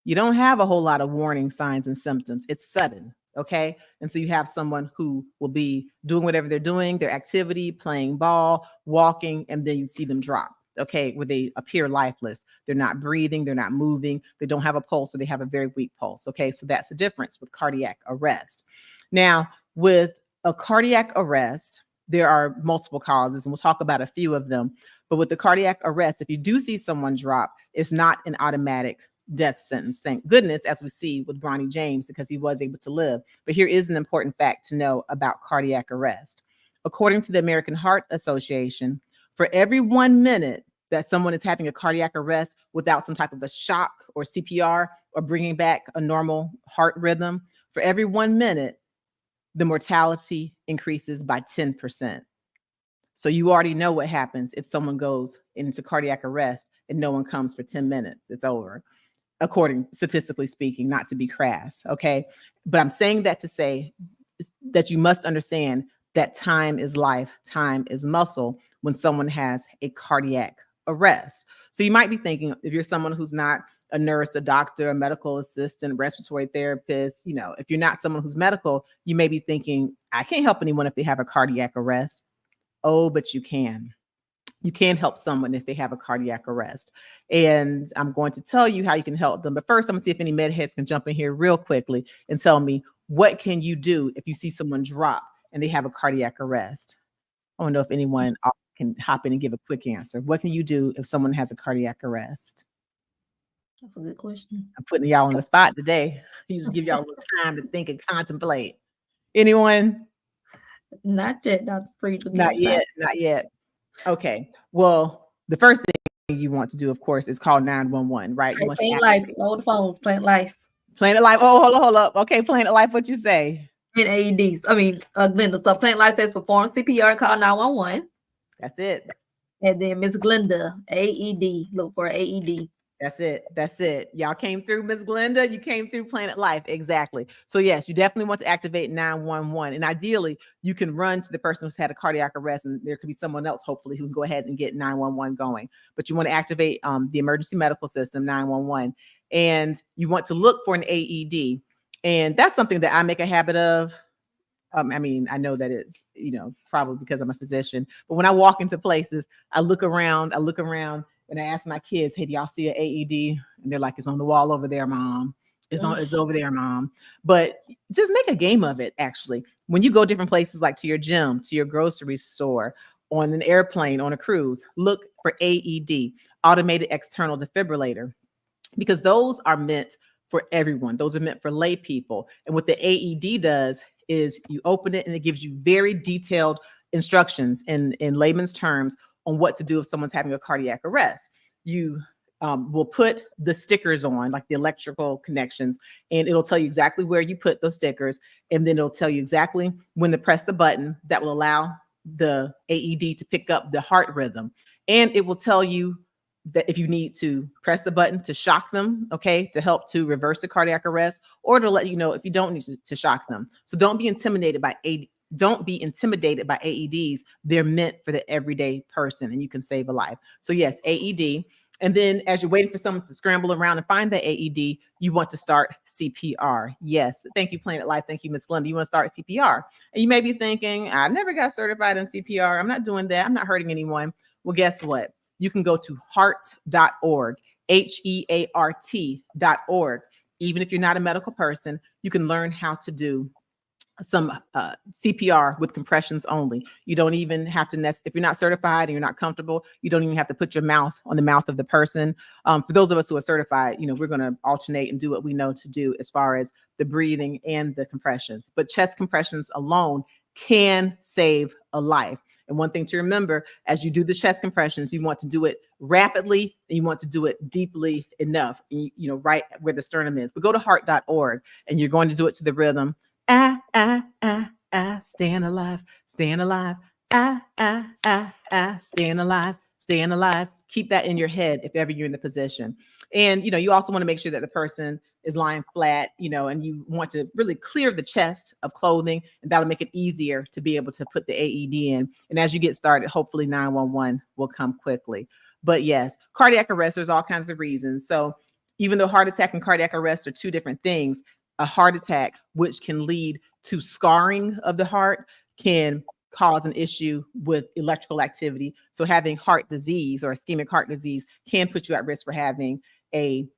you don't have a whole lot of warning signs and symptoms. It's sudden. Okay. And so you have someone who will be doing whatever they're doing, their activity, playing ball, walking, and then you see them drop. Okay. Where they appear lifeless. They're not breathing. They're not moving. They don't have a pulse, or they have a very weak pulse. Okay. So that's the difference with cardiac arrest. Now, with a cardiac arrest, there are multiple causes, and we'll talk about a few of them. But with the cardiac arrest, if you do see someone drop, it's not an automatic death sentence. Thank goodness, as we see with Bronny James, because he was able to live. But here is an important fact to know about cardiac arrest. According to the American Heart Association, for every 1 minute that someone is having a cardiac arrest without some type of a shock or CPR or bringing back a normal heart rhythm, for every 1 minute, the mortality increases by 10%. So you already know what happens if someone goes into cardiac arrest and no one comes for 10 minutes. It's over, according, statistically speaking, not to be crass. Okay. But I'm saying that to say that you must understand that time is life, time is muscle when someone has a cardiac arrest. So you might be thinking, if you're someone who's not a nurse, a doctor, a medical assistant, respiratory therapist, if you're not someone who's medical, you may be thinking, I can't help anyone if they have a cardiac arrest. Oh, but you can. You can help someone if they have a cardiac arrest. And I'm going to tell you how you can help them. But first, I'm gonna see if any med heads can jump in here real quickly and tell me, what can you do if you see someone drop and they have a cardiac arrest? I don't know if anyone can hop in and give a quick answer. What can you do if someone has a cardiac arrest? That's a good question. I'm putting y'all on the spot today. You just give y'all a little time to think and contemplate. Anyone? Not yet, Dr. Frita. Not yet. Not yet. Okay. Well, the first thing you want to do, of course, is call 911, right? You want to Planet Life. Load the phones. Planet Life. Planet Life. Oh, hold up. Okay, Planet Life. What you say? And AEDs. I mean, Glenda. So Planet Life says perform CPR and call 911. That's it. And then Miss Glenda, AED. Look for AED. That's it. That's it. Y'all came through, Miss Glenda. You came through Planet Life. Exactly. So yes, you definitely want to activate 911. And ideally, you can run to the person who's had a cardiac arrest, and there could be someone else, hopefully, who can go ahead and get 911 going. But you want to activate the emergency medical system, 911. And you want to look for an AED. And that's something that I make a habit of. I mean, I know that it's, probably because I'm a physician, but when I walk into places, I look around, and I ask my kids, hey, do y'all see an AED? And they're like, it's on the wall over there, Mom. It's over there, Mom. But just make a game of it, actually. When you go different places, like to your gym, to your grocery store, on an airplane, on a cruise, look for AED, automated external defibrillator, because those are meant for everyone. Those are meant for lay people. And what the AED does is you open it and it gives you very detailed instructions in layman's terms on what to do if someone's having a cardiac arrest. You will put the stickers on, like the electrical connections, and it'll tell you exactly where you put those stickers. And then it'll tell you exactly when to press the button that will allow the AED to pick up the heart rhythm. And it will tell you that if you need to press the button to shock them, okay, to help to reverse the cardiac arrest, or to let you know if you don't need to shock them. So don't be intimidated by AEDs. They're meant for the everyday person, and you can save a life. So yes, AED. And then as you're waiting for someone to scramble around and find the AED, you want to start CPR. Yes. Thank you, Planet Life. Thank you, Miss Glenda. You want to start CPR. And you may be thinking, I never got certified in CPR. I'm not doing that. I'm not hurting anyone. Well, guess what? You can go to heart.org, HEART.org. Even if you're not a medical person, you can learn how to do some CPR with compressions only. You don't even have to, if you're not certified and you're not comfortable, you don't even have to put your mouth on the mouth of the person. For those of us who are certified, we're going to alternate and do what we know to do as far as the breathing and the compressions. But chest compressions alone can save a life. And one thing to remember, as you do the chest compressions, you want to do it rapidly and you want to do it deeply enough, right where the sternum is. But go to heart.org and you're going to do it to the rhythm. Staying alive, staying alive. Staying alive, staying alive. Keep that in your head if ever you're in the position. And, you also want to make sure that the person is lying flat, and you want to really clear the chest of clothing, and that'll make it easier to be able to put the AED in. And as you get started, hopefully 911 will come quickly. But yes, cardiac arrest, there's all kinds of reasons. So even though heart attack and cardiac arrest are two different things, a heart attack, which can lead to scarring of the heart, can cause an issue with electrical activity. So having heart disease or ischemic heart disease can put you at risk for having a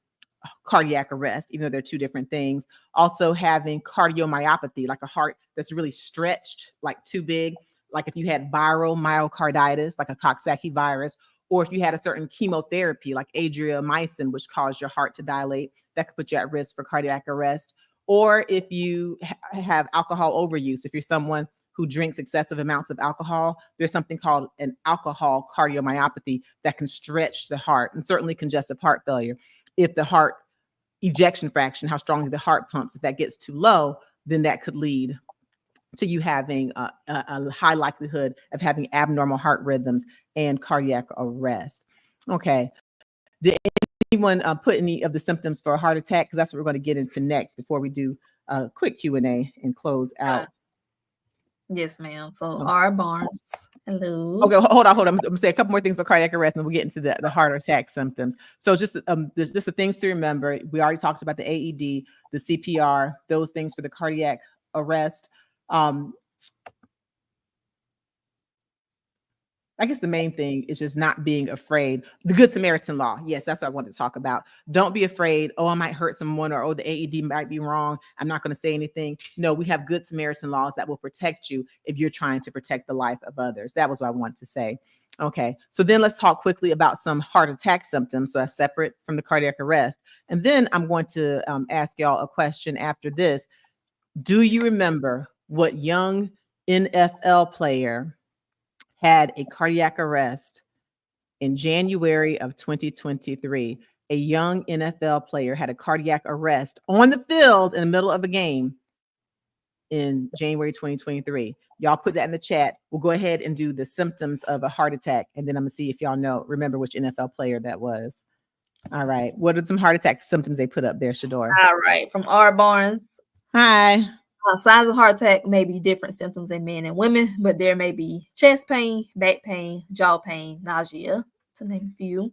cardiac arrest, even though they're two different things. Also having cardiomyopathy, like a heart that's really stretched, like too big, like if you had viral myocarditis, like a Coxsackie virus, or if you had a certain chemotherapy, like adriamycin, which caused your heart to dilate, that could put you at risk for cardiac arrest. Or if you have alcohol overuse, if you're someone who drinks excessive amounts of alcohol, there's something called an alcohol cardiomyopathy that can stretch the heart, and certainly congestive heart failure. If the heart ejection fraction, how strongly the heart pumps, if that gets too low, then that could lead to you having a high likelihood of having abnormal heart rhythms and cardiac arrest. Okay. Did anyone put any of the symptoms for a heart attack? Because that's what we're going to get into next before we do a quick Q&A and close out. Yes, ma'am. So R. Barnes, hello. Okay, hold on. I'm gonna say a couple more things about cardiac arrest, and then we'll get into the heart attack symptoms. So just the things to remember. We already talked about the AED, the CPR, those things for the cardiac arrest. I guess the main thing is just not being afraid. The Good Samaritan law. Yes, that's what I wanted to talk about. Don't be afraid. Oh, I might hurt someone, or, oh, the AED might be wrong. I'm not going to say anything. No, we have Good Samaritan laws that will protect you if you're trying to protect the life of others. That was what I wanted to say. Okay, so then let's talk quickly about some heart attack symptoms. So that's separate from the cardiac arrest. And then I'm going to ask y'all a question after this. Do you remember what young NFL player had a cardiac arrest in January of 2023? A young NFL player had a cardiac arrest on the field in the middle of a game in January 2023. Y'all put that in the chat. We'll go ahead and do the symptoms of a heart attack, and then I'm gonna see if y'all remember which NFL player that was. All right. What are some heart attack symptoms they put up there, Shador? All right. From R. Barnes. Hi. Signs of heart attack may be different symptoms in men and women, but there may be chest pain, back pain, jaw pain, nausea, to name a few.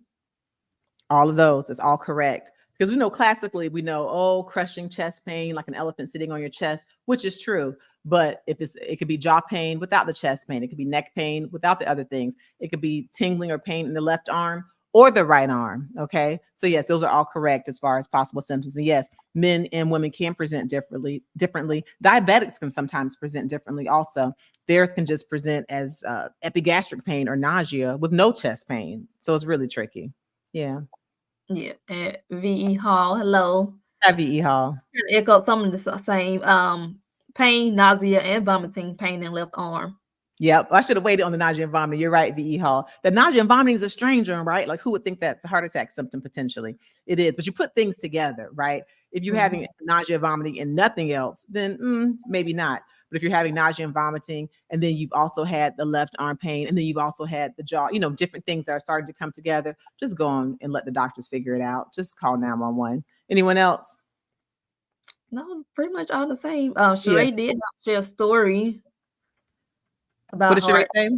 All of those. That's all correct. Because we know classically, crushing chest pain, like an elephant sitting on your chest, which is true. But it could be jaw pain without the chest pain. It could be neck pain without the other things. It could be tingling or pain in the left arm or the right arm. Okay. So yes, those are all correct as far as possible symptoms. And yes, men and women can present differently. Diabetics can sometimes present differently also. Theirs can just present as epigastric pain or nausea with no chest pain. So it's really tricky. Yeah. Yeah. And V.E. Hall, hello. Hi, V.E. Hall. Echo some of the same pain, nausea, and vomiting, pain in left arm. Yep. I should have waited on the nausea and vomiting. You're right, V.E. Hall. The nausea and vomiting is a stranger, right? Like, who would think that's a heart attack symptom potentially? It is, but you put things together, right? If you're having nausea, vomiting, and nothing else, then maybe not. But if you're having nausea and vomiting, and then you've also had the left arm pain, and then you've also had the jaw, different things that are starting to come together, just go on and let the doctors figure it out. Just call 911. Anyone else? No, pretty much all the same. Sheree did share a story about what did Sheree say?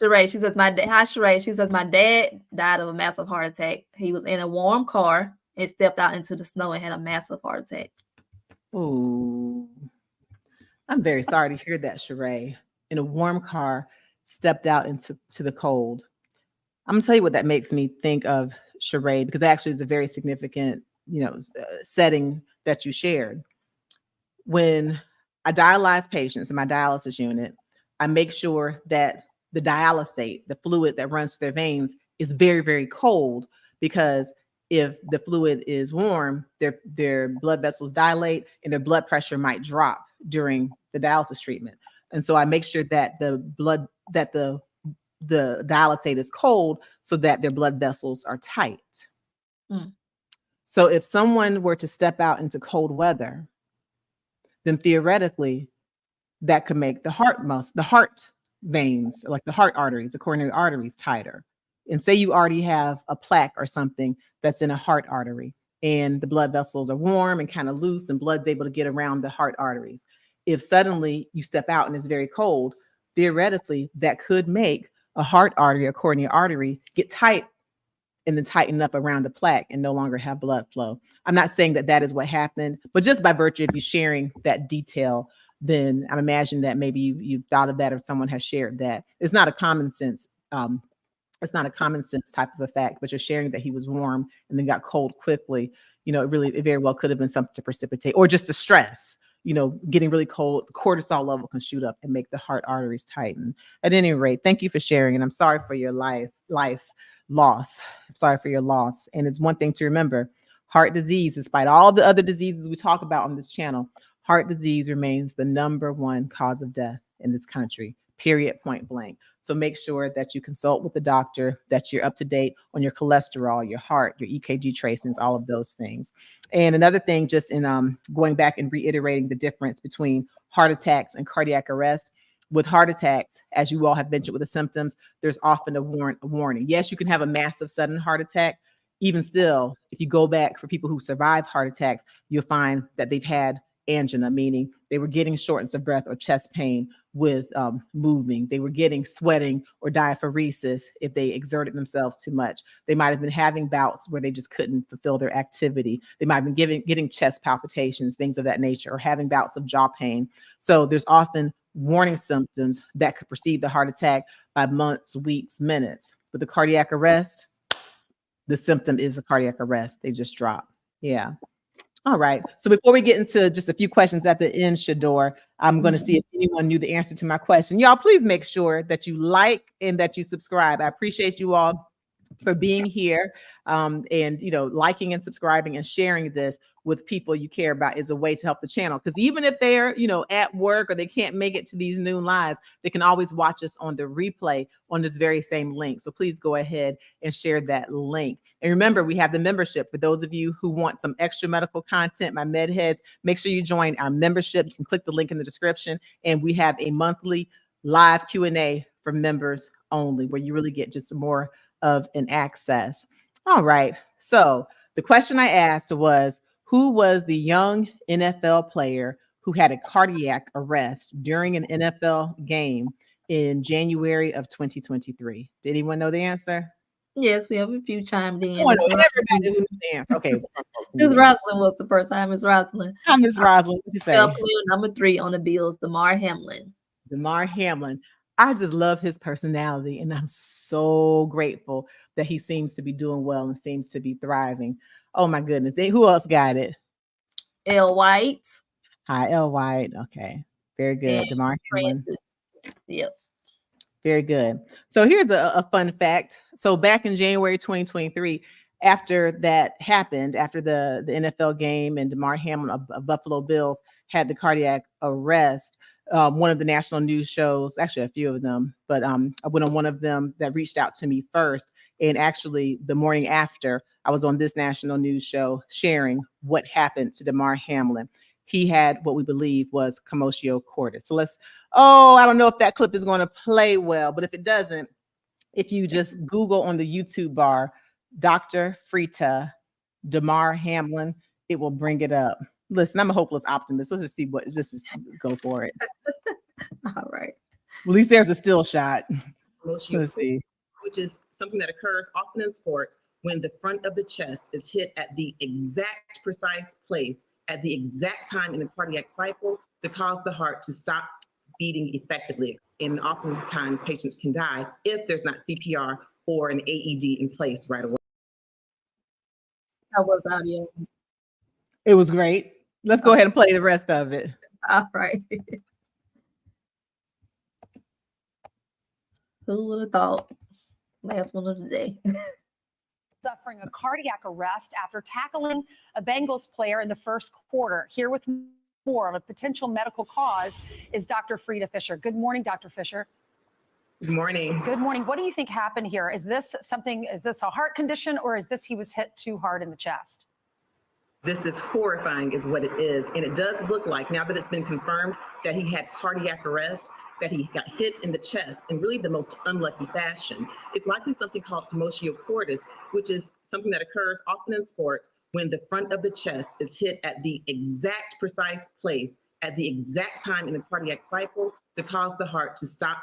Sheree, she says, hi Sheree. She says, my dad died of a massive heart attack. He was in a warm car and stepped out into the snow and had a massive heart attack. Ooh. I'm very sorry to hear that, Sheree. In a warm car, stepped out into the cold. I'm gonna tell you what that makes me think of, Sheree, because actually it's a very significant, setting that you shared. When I dialyze patients in my dialysis unit, I make sure that the dialysate, the fluid that runs through their veins, is very, very cold, because if the fluid is warm, their blood vessels dilate and their blood pressure might drop during the dialysis treatment. And so I make sure that the dialysate is cold so that their blood vessels are tight. So if someone were to step out into cold weather, then theoretically that could make the heart veins, like the heart arteries, the coronary arteries, tighter. And say you already have a plaque or something that's in a heart artery, and the blood vessels are warm and kind of loose, and blood's able to get around the heart arteries. If suddenly you step out and it's very cold, theoretically that could make a heart artery, a coronary artery, get tight and then tighten up around the plaque and no longer have blood flow. I'm not saying that is what happened, but just by virtue of you sharing that detail, then I'm imagining that maybe you've thought of that, or someone has shared that. It's not a common sense. It's not a common sense type of a fact, but you're sharing that he was warm and then got cold quickly. It very well could have been something to precipitate, or just the stress. Getting really cold, the cortisol level can shoot up and make the heart arteries tighten. At any rate, thank you for sharing. And I'm sorry for your life loss. I'm sorry for your loss. And it's one thing to remember, heart disease, despite all the other diseases we talk about on this channel, heart disease remains the #1 cause of death in this country, period, point blank. So make sure that you consult with the doctor, that you're up to date on your cholesterol, your heart, your EKG tracings, all of those things. And another thing, just in going back and reiterating the difference between heart attacks and cardiac arrest. With heart attacks, as you all have mentioned with the symptoms, there's often a warning. Yes, you can have a massive sudden heart attack. Even still, if you go back for people who survive heart attacks, you'll find that they've had angina, meaning they were getting shortness of breath or chest pain with moving. They were getting sweating or diaphoresis if they exerted themselves too much. They might have been having bouts where they just couldn't fulfill their activity. They might have been getting chest palpitations, things of that nature, or having bouts of jaw pain. So there's often warning symptoms that could precede the heart attack by months, weeks, minutes. With the cardiac arrest, the symptom is a cardiac arrest. They just drop. Yeah. All right. So before we get into just a few questions at the end, Shador, I'm going to see if anyone knew the answer to my question. Y'all, please make sure that you like and that you subscribe. I appreciate you all for being here, and liking and subscribing and sharing this with people you care about is a way to help the channel. Because even if they're at work or they can't make it to these noon lives, they can always watch us on the replay on this very same link. So please go ahead and share that link. And remember, we have the membership for those of you who want some extra medical content. My med heads, make sure you join our membership. You can click the link in the description, and we have a monthly live Q&A for members only, where you really get just more of an access. All right. So the question I asked was, who was the young NFL player who had a cardiac arrest during an NFL game in January of 2023? Did anyone know the answer? Yes, we have a few chimed in. Oh, no, everybody knew the answer. Okay. Miss Rosalind was the first time. Miss Rosalind. Hi, Miss Rosalind. What you say? Number 3 on the Bills, Damar Hamlin. Damar Hamlin. I just love his personality, and I'm so grateful that he seems to be doing well and seems to be thriving. Oh my goodness. Who else got it? L. White. Hi, L. White. Okay. Very good. And Damar Hamlin. Yep. Very good. So here's a fun fact. So back in January 2023, after that happened, after the NFL game and Damar Hamlin of Buffalo Bills had the cardiac arrest, one of the national news shows, actually a few of them, but I went on one of them that reached out to me first. And actually the morning after, I was on this national news show sharing what happened to Damar Hamlin. He had what we believe was commotio cordis. So I don't know if that clip is going to play well, but if it doesn't, if you just Google on the YouTube bar, Dr. Frita, Damar Hamlin, it will bring it up. Listen, I'm a hopeless optimist. Let's just see just go for it. All right. Well, at least there's a still shot. Let's see. Which is something that occurs often in sports when the front of the chest is hit at the exact precise place at the exact time in the cardiac cycle to cause the heart to stop beating effectively. And oftentimes patients can die if there's not CPR or an AED in place right away. That was audio. It was great. Let's go ahead and play the rest of it. All right. Who would have thought? Last one of the day. Suffering a cardiac arrest after tackling a Bengals player in the first quarter. Here with more on a potential medical cause is Dr. Frita Fisher. Good morning, Dr. Fisher. Good morning. Good morning. What do you think happened here? Is this a heart condition, or is this he was hit too hard in the chest? This is horrifying is what it is. And it does look like, now that it's been confirmed, that he had cardiac arrest, that he got hit in the chest in really the most unlucky fashion. It's likely something called commotio cordis, which is something that occurs often in sports when the front of the chest is hit at the exact precise place at the exact time in the cardiac cycle to cause the heart to stop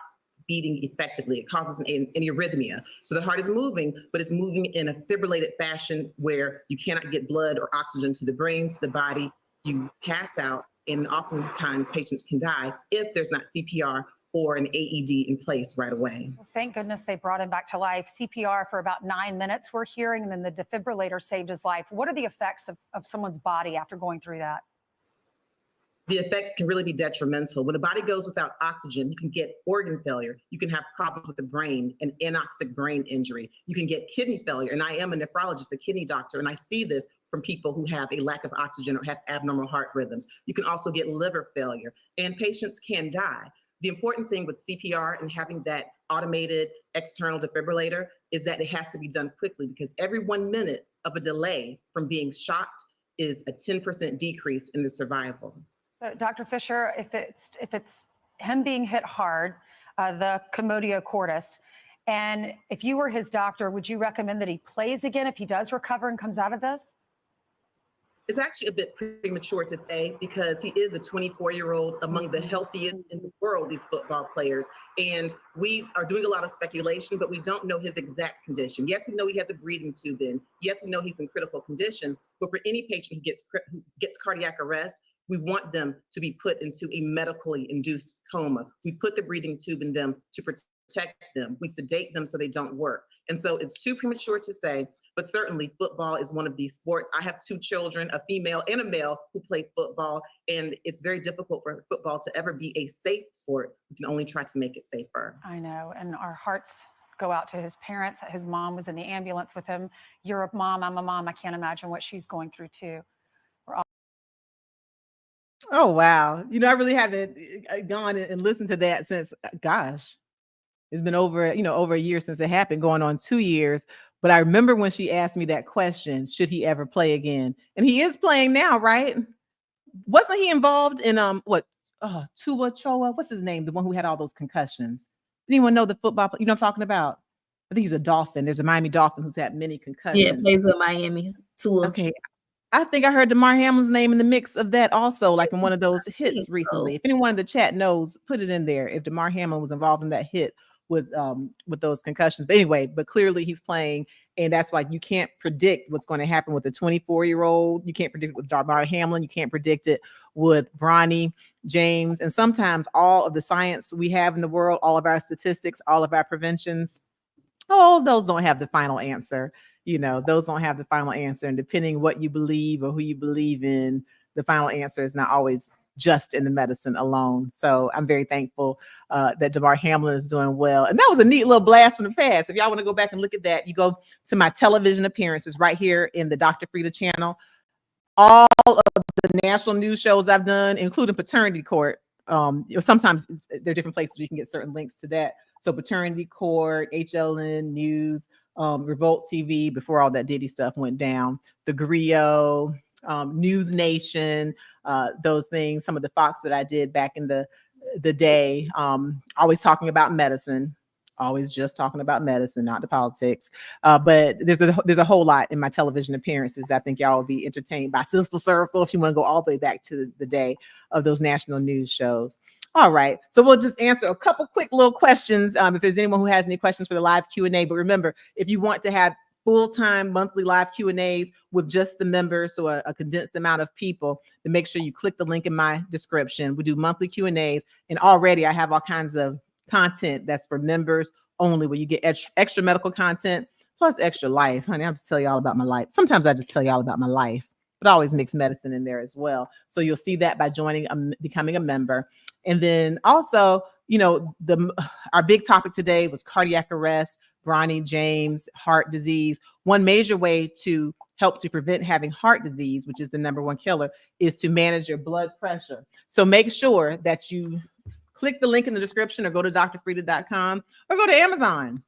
beating effectively. It causes an arrhythmia. So the heart is moving, but it's moving in a fibrillated fashion where you cannot get blood or oxygen to the brain, to the body. You pass out, and oftentimes patients can die if there's not CPR or an AED in place right away. Well, thank goodness they brought him back to life. CPR for about 9 minutes, we're hearing, and then the defibrillator saved his life. What are the effects of someone's body after going through that? The effects can really be detrimental. When the body goes without oxygen, you can get organ failure. You can have problems with the brain, an anoxic brain injury. You can get kidney failure. And I am a nephrologist, a kidney doctor, and I see this from people who have a lack of oxygen or have abnormal heart rhythms. You can also get liver failure, and patients can die. The important thing with CPR and having that automated external defibrillator is that it has to be done quickly, because every 1 minute of a delay from being shocked is a 10% decrease in the survival. So, Dr. Fisher, if it's him being hit hard, the commotio cordis, and if you were his doctor, would you recommend that he plays again if he does recover and comes out of this? It's actually a bit premature to say, because he is a 24-year-old among the healthiest in the world, these football players. And we are doing a lot of speculation, but we don't know his exact condition. Yes, we know he has a breathing tube in. Yes, we know he's in critical condition. But for any patient who gets cardiac arrest, we want them to be put into a medically induced coma. We put the breathing tube in them to protect them. We sedate them so they don't work. And so it's too premature to say, but certainly football is one of these sports. I have 2 children, a female and a male, who play football, and it's very difficult for football to ever be a safe sport. We can only try to make it safer. I know, and our hearts go out to his parents. His mom was in the ambulance with him. You're a mom, I'm a mom. I can't imagine what she's going through too. Oh, wow. You know, I really haven't gone and listened to that since, gosh, it's been over, over a year since it happened, going on 2 years. But I remember when she asked me that question, should he ever play again? And he is playing now, right? Wasn't he involved in Tua Choa? What's his name? The one who had all those concussions. Anyone know the football? You know what I'm talking about? I think he's a Dolphin. There's a Miami Dolphin who's had many concussions. Yeah, plays with Miami. Tua. Okay. I think I heard Damar Hamlin's name in the mix of that also, like in one of those hits recently. If anyone in the chat knows, put it in there. If Damar Hamlin was involved in that hit with those concussions. But anyway, clearly he's playing, and that's why you can't predict what's going to happen with the 24-year-old. You can't predict it with Damar Hamlin. You can't predict it with Bronny James. And sometimes all of the science we have in the world, all of our statistics, all of our preventions, those don't have the final answer. Those don't have the final answer. And depending what you believe or who you believe in, the final answer is not always just in the medicine alone. So I'm very thankful that Damar Hamlin is doing well. And that was a neat little blast from the past. If y'all want to go back and look at that, you go to my television appearances right here in the Dr. Frita channel. All of the national news shows I've done, including Paternity Court. Sometimes there are different places we can get certain links to that. So Paternity Court, HLN News, Revolt TV, before all that Diddy stuff went down, the Griot, News Nation, those things, some of the Fox that I did back in the day, always talking about medicine, always just talking about medicine, not the politics. But there's a whole lot in my television appearances. I think y'all will be entertained by Sister Circle if you want to go all the way back to the day of those national news shows. All right, so we'll just answer a couple quick little questions if there's anyone who has any questions for the live Q&A. But remember, if you want to have full-time monthly live Q&As with just the members, so a condensed amount of people, then make sure you click the link in my description. We do monthly Q&As, and already I have all kinds of content that's for members only, where you get extra medical content plus extra life. Honey, I'll just tell you all about my life. Sometimes I just tell you all about my life, but I always mix medicine in there as well. So you'll see that by becoming a member. And then also, our big topic today was cardiac arrest, Bronny James, heart disease. One major way to help to prevent having heart disease, which is the #1 killer, is to manage your blood pressure. So make sure that you click the link in the description, or go to dr.frita.com, or go to Amazon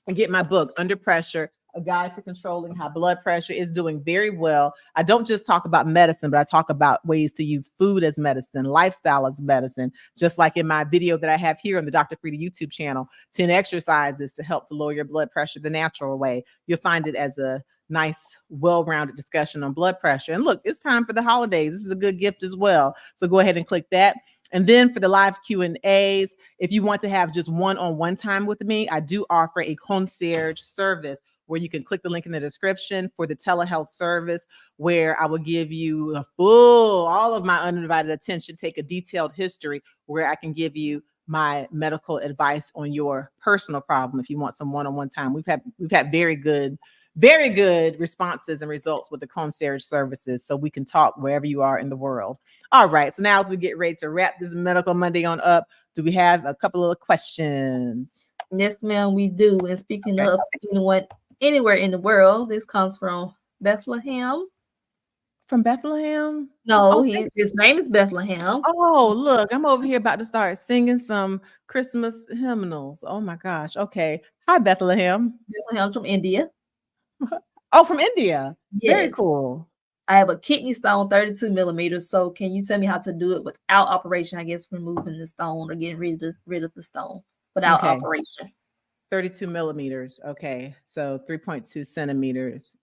and get my book, Under Pressure, A Guide to Controlling High Blood Pressure. Is doing very well. I don't just talk about medicine, but I talk about ways to use food as medicine, lifestyle as medicine, just like in my video that I have here on the Dr. Frita YouTube channel, 10 exercises to help to lower your blood pressure the natural way. You'll find it as a nice, well-rounded discussion on blood pressure. And look, it's time for the holidays. This is a good gift as well. So go ahead and click that. And then for the live Q&As, if you want to have just one-on-one time with me, I do offer a concierge service where you can click the link in the description for the telehealth service, where I will give you all of my undivided attention, take a detailed history, where I can give you my medical advice on your personal problem if you want some one-on-one time. We've had very good responses and results with the concierge services, so we can talk wherever you are in the world. All right, so now as we get ready to wrap this Medical Monday on up, do we have a couple of questions? Yes, ma'am, we do. And speaking of anyone anywhere in the world, this comes from Bethlehem. From Bethlehem? No, his name is Bethlehem. Oh, look, I'm over here about to start singing some Christmas hymnals. Oh my gosh. Okay. Hi, Bethlehem. Bethlehem's from India. Oh, from India. Yes. Very cool. I have a kidney stone, 32 millimeters. So can you tell me how to do it without operation? I guess removing the stone or getting rid of the stone without operation. 32 millimeters. Okay. So 3.2 centimeters.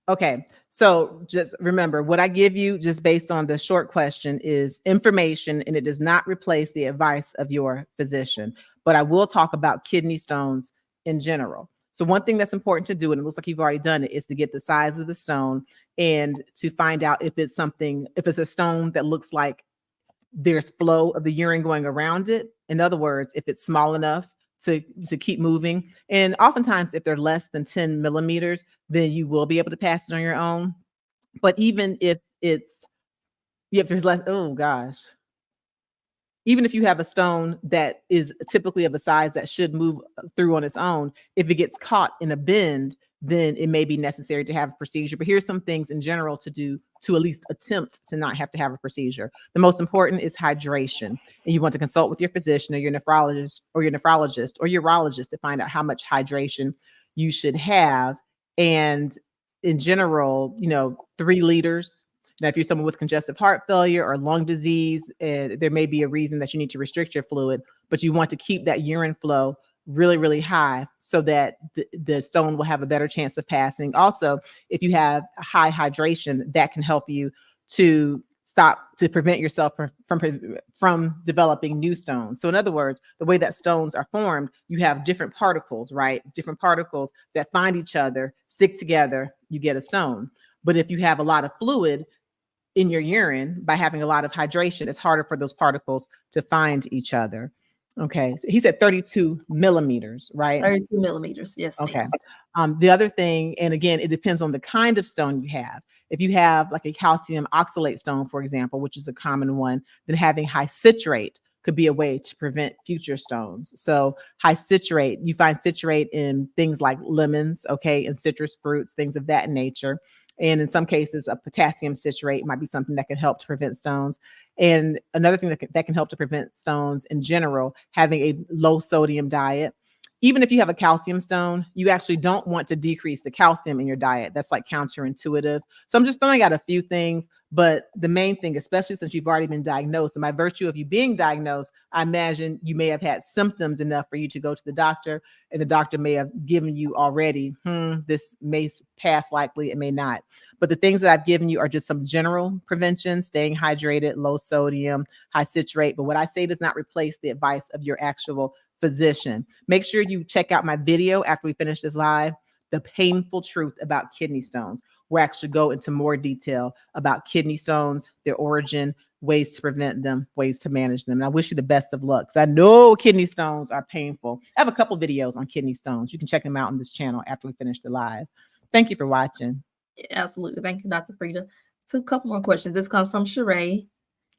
Okay. So just remember, what I give you just based on the short question is information, and it does not replace the advice of your physician. But I will talk about kidney stones in general. So one thing that's important to do, and it looks like you've already done it, is to get the size of the stone and to find out if it's a stone that looks like there's flow of the urine going around it. In other words, if it's small enough to keep moving. And oftentimes, if they're less than 10 millimeters, then you will be able to pass it on your own. But even if there's less, oh gosh. even if you have a stone that is typically of a size that should move through on its own, if it gets caught in a bend, then it may be necessary to have a procedure. But here's some things in general to do to at least attempt to not have to have a procedure. The most important is hydration. And you want to consult with your physician or your nephrologist or urologist to find out how much hydration you should have. And in general, 3 liters. Now, if you're someone with congestive heart failure or lung disease, there may be a reason that you need to restrict your fluid, but you want to keep that urine flow really, really high so that the stone will have a better chance of passing. Also, if you have high hydration, that can help you to prevent yourself from developing new stones. So in other words, the way that stones are formed, you have different particles, right? Different particles that find each other, stick together, you get a stone. But if you have a lot of fluid in your urine, by having a lot of hydration, it's harder for those particles to find each other. Okay, so he said 32 millimeters, right? 32 millimeters, yes. Okay. The other thing, and again, it depends on the kind of stone you have. If you have like a calcium oxalate stone, for example, which is a common one, then having high citrate could be a way to prevent future stones. So high citrate, you find citrate in things like lemons, okay, and citrus fruits, things of that nature. And in some cases, a potassium citrate might be something that can help to prevent stones. And another thing that can help to prevent stones in general, having a low sodium diet. Even if you have a calcium stone, you actually don't want to decrease the calcium in your diet. That's like counterintuitive. So I'm just throwing out a few things, but the main thing, especially since you've already been diagnosed, and by virtue of you being diagnosed, I imagine you may have had symptoms enough for you to go to the doctor, and the doctor may have given you already, this may pass likely, it may not. But the things that I've given you are just some general prevention, staying hydrated, low sodium, high citrate. But what I say does not replace the advice of your actual physician. Make sure you check out my video after we finish this live, The Painful Truth About Kidney Stones. We'll actually go into more detail about kidney stones, their origin, ways to prevent them, ways to manage them. And I wish you the best of luck, because I know kidney stones are painful. I have a couple videos on kidney stones. You can check them out on this channel after we finish the live. Thank you for watching. Absolutely. Thank you, Dr. Frita. A couple more questions. This comes from Sheree.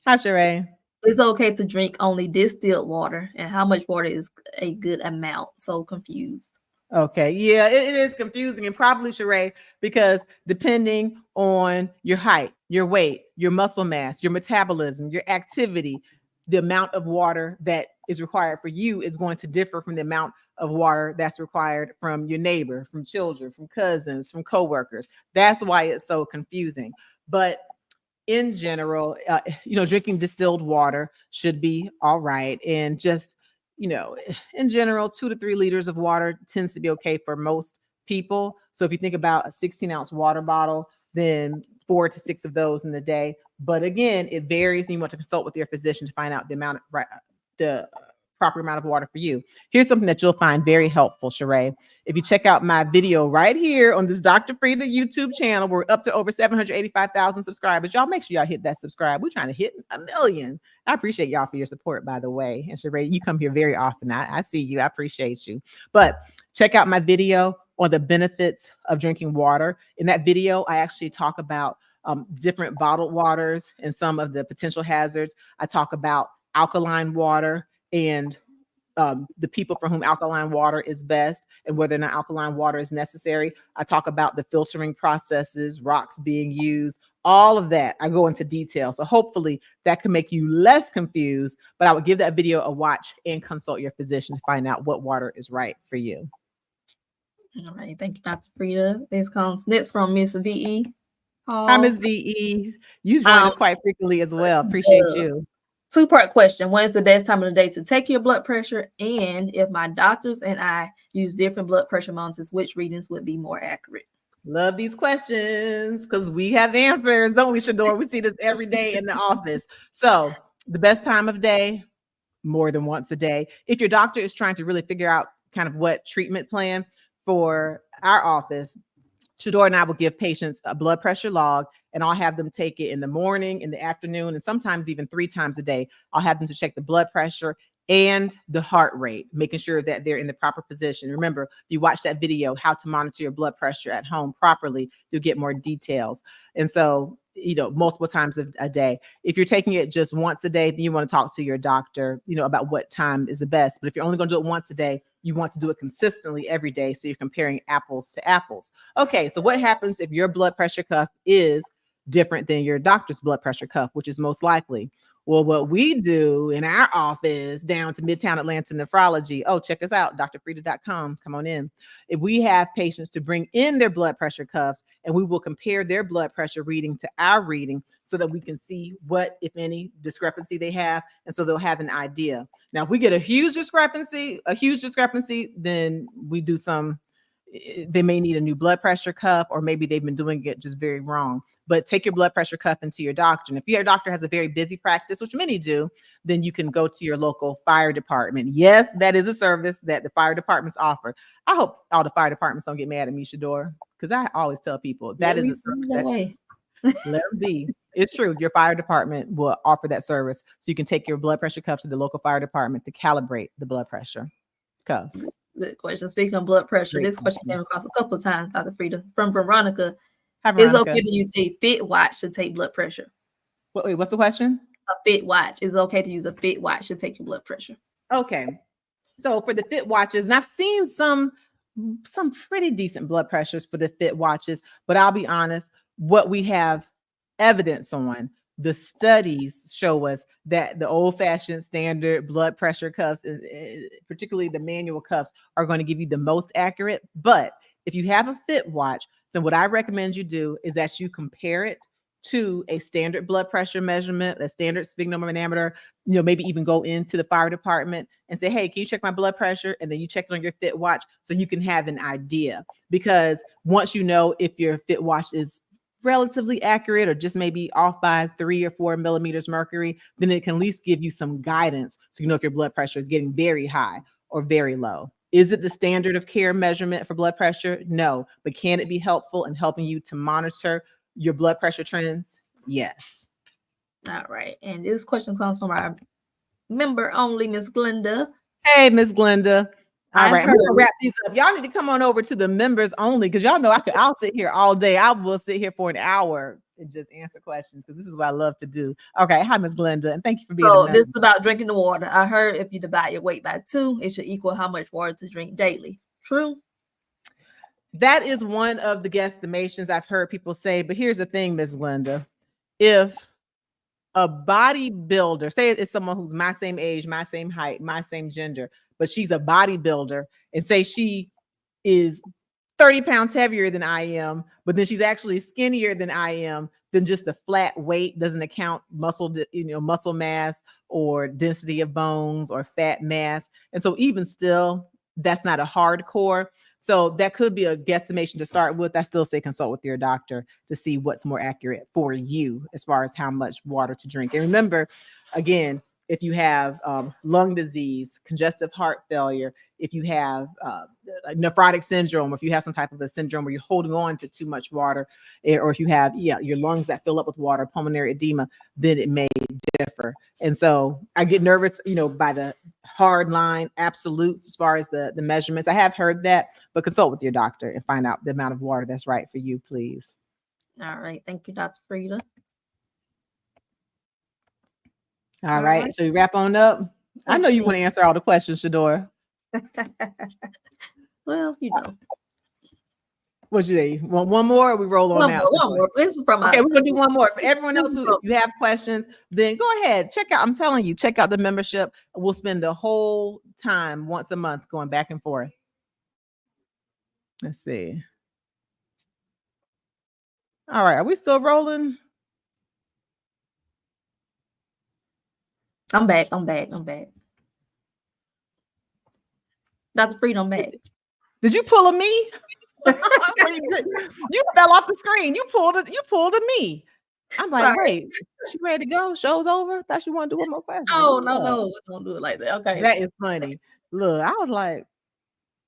Hi, Sheree. Is it okay to drink only distilled water? And how much water is a good amount? So confused. Okay. Yeah, it is confusing, and probably, Sheree, because depending on your height, your weight, your muscle mass, your metabolism, your activity, the amount of water that is required for you is going to differ from the amount of water that's required from your neighbor, from children, from cousins, from coworkers. That's why it's so confusing. But in general, drinking distilled water should be all right. And just, in general, 2 to 3 liters of water tends to be okay for most people. So if you think about a 16-ounce water bottle, then 4 to 6 of those in the day. But again, it varies, and you want to consult with your physician to find out the proper amount of water for you. Here's something that you'll find very helpful, Sheree. If you check out my video right here on this Dr. Frita YouTube channel, we're up to over 785,000 subscribers. Y'all make sure y'all hit that subscribe. We're trying to hit 1 million. I appreciate y'all for your support, by the way. And Sheree, you come here very often. I see you. I appreciate you. But check out my video on the benefits of drinking water. In that video, I actually talk about different bottled waters and some of the potential hazards. I talk about alkaline water and the people for whom alkaline water is best, and whether or not alkaline water is necessary. I talk about the filtering processes, rocks being used, all of that. I go into detail. So hopefully that can make you less confused, but I would give that video a watch and consult your physician to find out what water is right for you. All right. Thank you, Dr. Frita. This comes next from Miss VE. Hi, Miss VE. You join us quite frequently as well. Appreciate you. 2-part question. When is the best time of the day to take your blood pressure? And if my doctors and I use different blood pressure monitors, which readings would be more accurate? Love these questions because we have answers, don't we, Shador? We see this every day in the office. So the best time of day, more than once a day. If your doctor is trying to really figure out kind of what treatment plan for our office, Shador and I will give patients a blood pressure log, and I'll have them take it in the morning, in the afternoon, and sometimes even 3 times a day. I'll have them to check the blood pressure and the heart rate, making sure that they're in the proper position. Remember, if you watch that video, how to monitor your blood pressure at home properly, you'll get more details. And so multiple times a day. If you're taking it just once a day, then you want to talk to your doctor, about what time is the best. But if you're only going to do it once a day, you want to do it consistently every day. So you're comparing apples to apples. Okay. So what happens if your blood pressure cuff is different than your doctor's blood pressure cuff, which is most likely? Well, what we do in our office down to Midtown Atlanta Nephrology, check us out, dr.frita.com. Come on in. If we have patients to bring in their blood pressure cuffs, and we will compare their blood pressure reading to our reading so that we can see what, if any, discrepancy they have. And so they'll have an idea. Now, if we get a huge discrepancy, then we do they may need a new blood pressure cuff, or maybe they've been doing it just very wrong. But take your blood pressure cuff into your doctor. And if your doctor has a very busy practice, which many do, then you can go to your local fire department. Yes, that is a service that the fire departments offer. I hope all the fire departments don't get mad at me, Shador, because I always tell people that is a service. Let them be. It's true. Your fire department will offer that service. So you can take your blood pressure cuff to the local fire department to calibrate the blood pressure cuff. Good question. Speaking of blood pressure, this question came across a couple of times, Dr. Frita, from Veronica. Is it okay to use a fit watch to take blood pressure? Wait, what's the question? A fit watch. Is it okay to use a fit watch to take your blood pressure? Okay. So for the fit watches, and I've seen some pretty decent blood pressures for the fit watches, but I'll be honest, what we have evidence on, the studies show us that the old-fashioned standard blood pressure cuffs, particularly the manual cuffs, are going to give you the most accurate. But if you have a fit watch, then what I recommend you do is that you compare it to a standard blood pressure measurement, a standard sphygmomanometer, maybe even go into the fire department and say, hey, can you check my blood pressure? And then you check it on your fit watch so you can have an idea. Because once you know if your fit watch is relatively accurate or just maybe off by 3 or 4 millimeters mercury, then it can at least give you some guidance so you know if your blood pressure is getting very high or very low. Is it the standard of care measurement for blood pressure? No. But can it be helpful in helping you to monitor your blood pressure trends? Yes. All right. And this question comes from our member only, Miss Glenda. Hey, Miss Glenda. All right, we're gonna wrap these up. Y'all need to come on over to the members only, because y'all know I'll sit here all day. I will sit here for an hour and just answer questions, because this is what I love to do. Okay, hi, Miss Glenda, and thank you for being. So this is about drinking the water. I heard if you divide your weight by 2, it should equal how much water to drink daily. True? That is one of the guesstimations I've heard people say, but here's the thing, Miss Glenda. If a bodybuilder, say it's someone who's my same age, my same height, my same gender, but she's a bodybuilder, and say she is 30 pounds heavier than I am, but then she's actually skinnier than I am, then just the flat weight doesn't account muscle mass or density of bones or fat mass. And so even still, that's not a hardcore. So that could be a guesstimation to start with. I still say consult with your doctor to see what's more accurate for you as far as how much water to drink. And remember, again, if you have lung disease, congestive heart failure, if you have nephrotic syndrome, if you have some type of a syndrome where you're holding on to too much water, or if you have your lungs that fill up with water, pulmonary edema, then it may differ. And so I get nervous, by the hard line absolutes as far as the measurements. I have heard that, but consult with your doctor and find out the amount of water that's right for you, please. All right. Thank you, Dr. Frita. All right. So we wrap on up. I know you want to answer all the questions, Shador. Well, What'd you say? Want one more? Or we roll on out. One more. This is from okay. We're gonna do one more. For everyone else who, if you have questions, then go ahead. Check out. I'm telling you, check out the membership. We'll spend the whole time once a month going back and forth. Let's see. All right. Are we still rolling? I'm back. Dr. Frita, I'm back. Did you pull a me? You fell off the screen. You pulled a me. I'm like, sorry. Wait, she ready to go? Show's over? Thought she wanted to do one more question. Oh, no. Don't do it like that. Okay. That is funny. Look, I was like,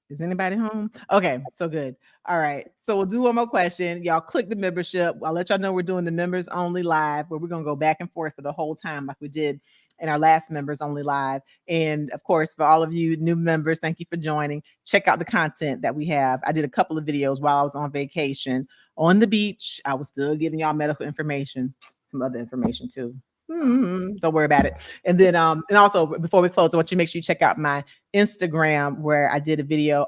is anybody home? Okay, so good. All right. So we'll do one more question. Y'all click the membership. I'll let y'all know we're doing the members only live, where we're going to go back and forth for the whole time like we did and our last members only live. And of course, for all of you new members, thank you for joining. Check out the content that we have. I did a couple of videos while I was on vacation on the beach. I was still giving y'all medical information, some other information too. Don't worry about it. And then, and also before we close, I want you to make sure you check out my Instagram where I did a video.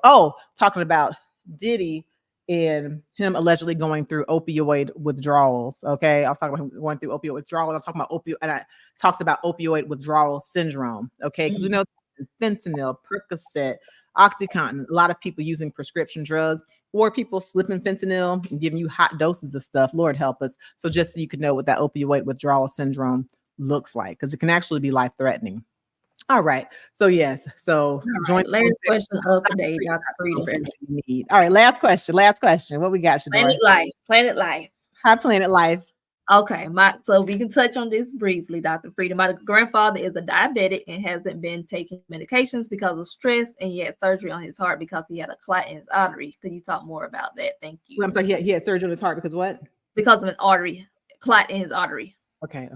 Talking about Diddy and him allegedly going through opioid withdrawals. Okay, I was talking about him going through opioid withdrawal. I'm talking about I talked about opioid withdrawal syndrome. Okay, because we know fentanyl, Percocet, OxyContin, a lot of people using prescription drugs, or people slipping fentanyl and giving you hot doses of stuff. Lord help us. So just so you can know what that opioid withdrawal syndrome looks like, because it can actually be life-threatening. All right. So yes. So join. Last question of the day, Dr. Frita. All right. Last question. What we got, Shadora? Planet Life. Hi, Planet Life. Okay, so we can touch on this briefly, Dr. Frita. My grandfather is a diabetic and hasn't been taking medications because of stress, and he had surgery on his heart because he had a clot in his artery. Could you talk more about that? Thank you. I'm sorry, he had surgery on his heart because what? Because of an artery, clot in his artery. Okay.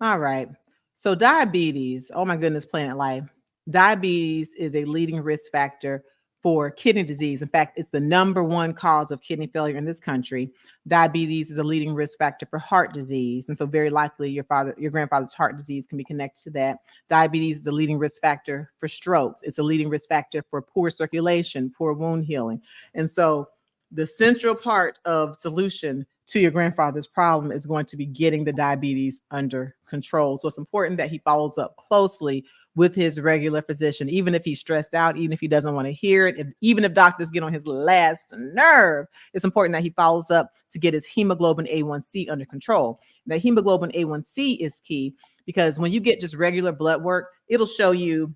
All right. So diabetes, oh my goodness, Planet Life. Diabetes is a leading risk factor for kidney disease. In fact, it's the #1 cause of kidney failure in this country. Diabetes is a leading risk factor for heart disease. And so very likely your grandfather's heart disease can be connected to that. Diabetes is a leading risk factor for strokes. It's a leading risk factor for poor circulation, poor wound healing. And so the central part of solution to your grandfather's problem is going to be getting the diabetes under control. So it's important that he follows up closely with his regular physician, even if he's stressed out, even if he doesn't want to hear it, even if doctors get on his last nerve. It's important that he follows up to get his hemoglobin A1C under control. Now, hemoglobin A1C is key because when you get just regular blood work, it'll show you,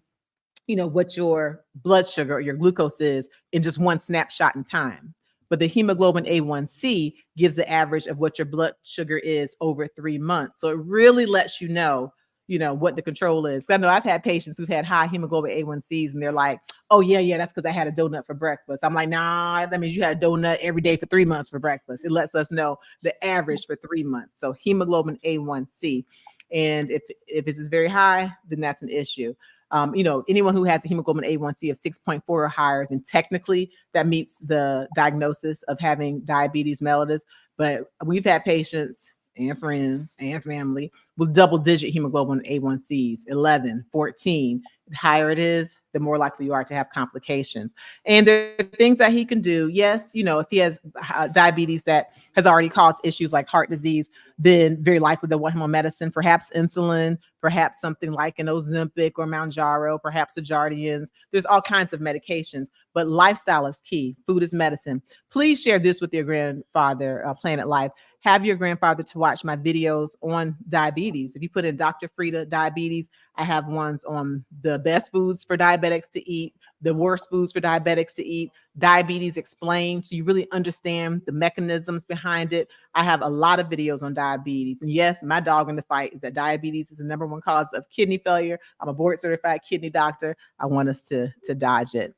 what your blood sugar or your glucose is in just one snapshot in time. But the hemoglobin A1C gives the average of what your blood sugar is over 3 months. So it really lets you know what the control is. I know I've had patients who've had high hemoglobin A1Cs and they're like, oh yeah, that's because I had a donut for breakfast. I'm like, nah, that means you had a donut every day for 3 months for breakfast. It lets us know the average for 3 months. So hemoglobin A1C. And if this is very high, then that's an issue. Anyone who has a hemoglobin A1C of 6.4 or higher, then technically that meets the diagnosis of having diabetes mellitus. But we've had patients and friends and family with double-digit hemoglobin A1Cs, 11, 14. The higher it is, the more likely you are to have complications. And there are things that he can do. Yes, if he has diabetes that has already caused issues like heart disease, then very likely they'll want him on medicine, perhaps insulin, perhaps something like an Ozempic or Mounjaro, perhaps a Jardians. There's all kinds of medications, but lifestyle is key. Food is medicine. Please share this with your grandfather, Planet Life. Have your grandfather to watch my videos on diabetes. If you put in Dr. Frita diabetes, I have ones on the best foods for diabetics to eat, the worst foods for diabetics to eat, diabetes explained, so you really understand the mechanisms behind it. I have a lot of videos on diabetes. And yes, my dog in the fight is that diabetes is the #1 cause of kidney failure. I'm a board certified kidney doctor. I want us to dodge it.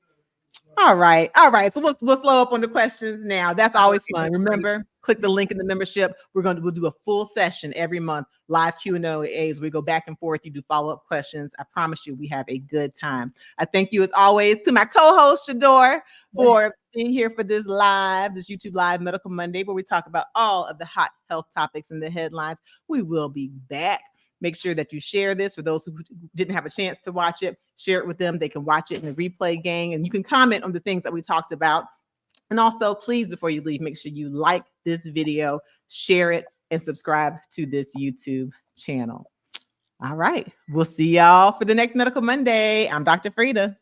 All right. So we'll slow up on the questions now. That's always fun. Remember, click the link in the membership. We'll do a full session every month, live Q&As. We go back and forth. You do follow-up questions. I promise you, we have a good time. I thank you as always to my co-host Shador for being here for this YouTube live Medical Monday, where we talk about all of the hot health topics and the headlines. We will be back. Make sure that you share this for those who didn't have a chance to watch it. Share it with them. They can watch it in the replay gang, and you can comment on the things that we talked about. And also, please, before you leave, make sure you like this video, share it, and subscribe to this YouTube channel. All right. We'll see y'all for the next Medical Monday. I'm Dr. Frita.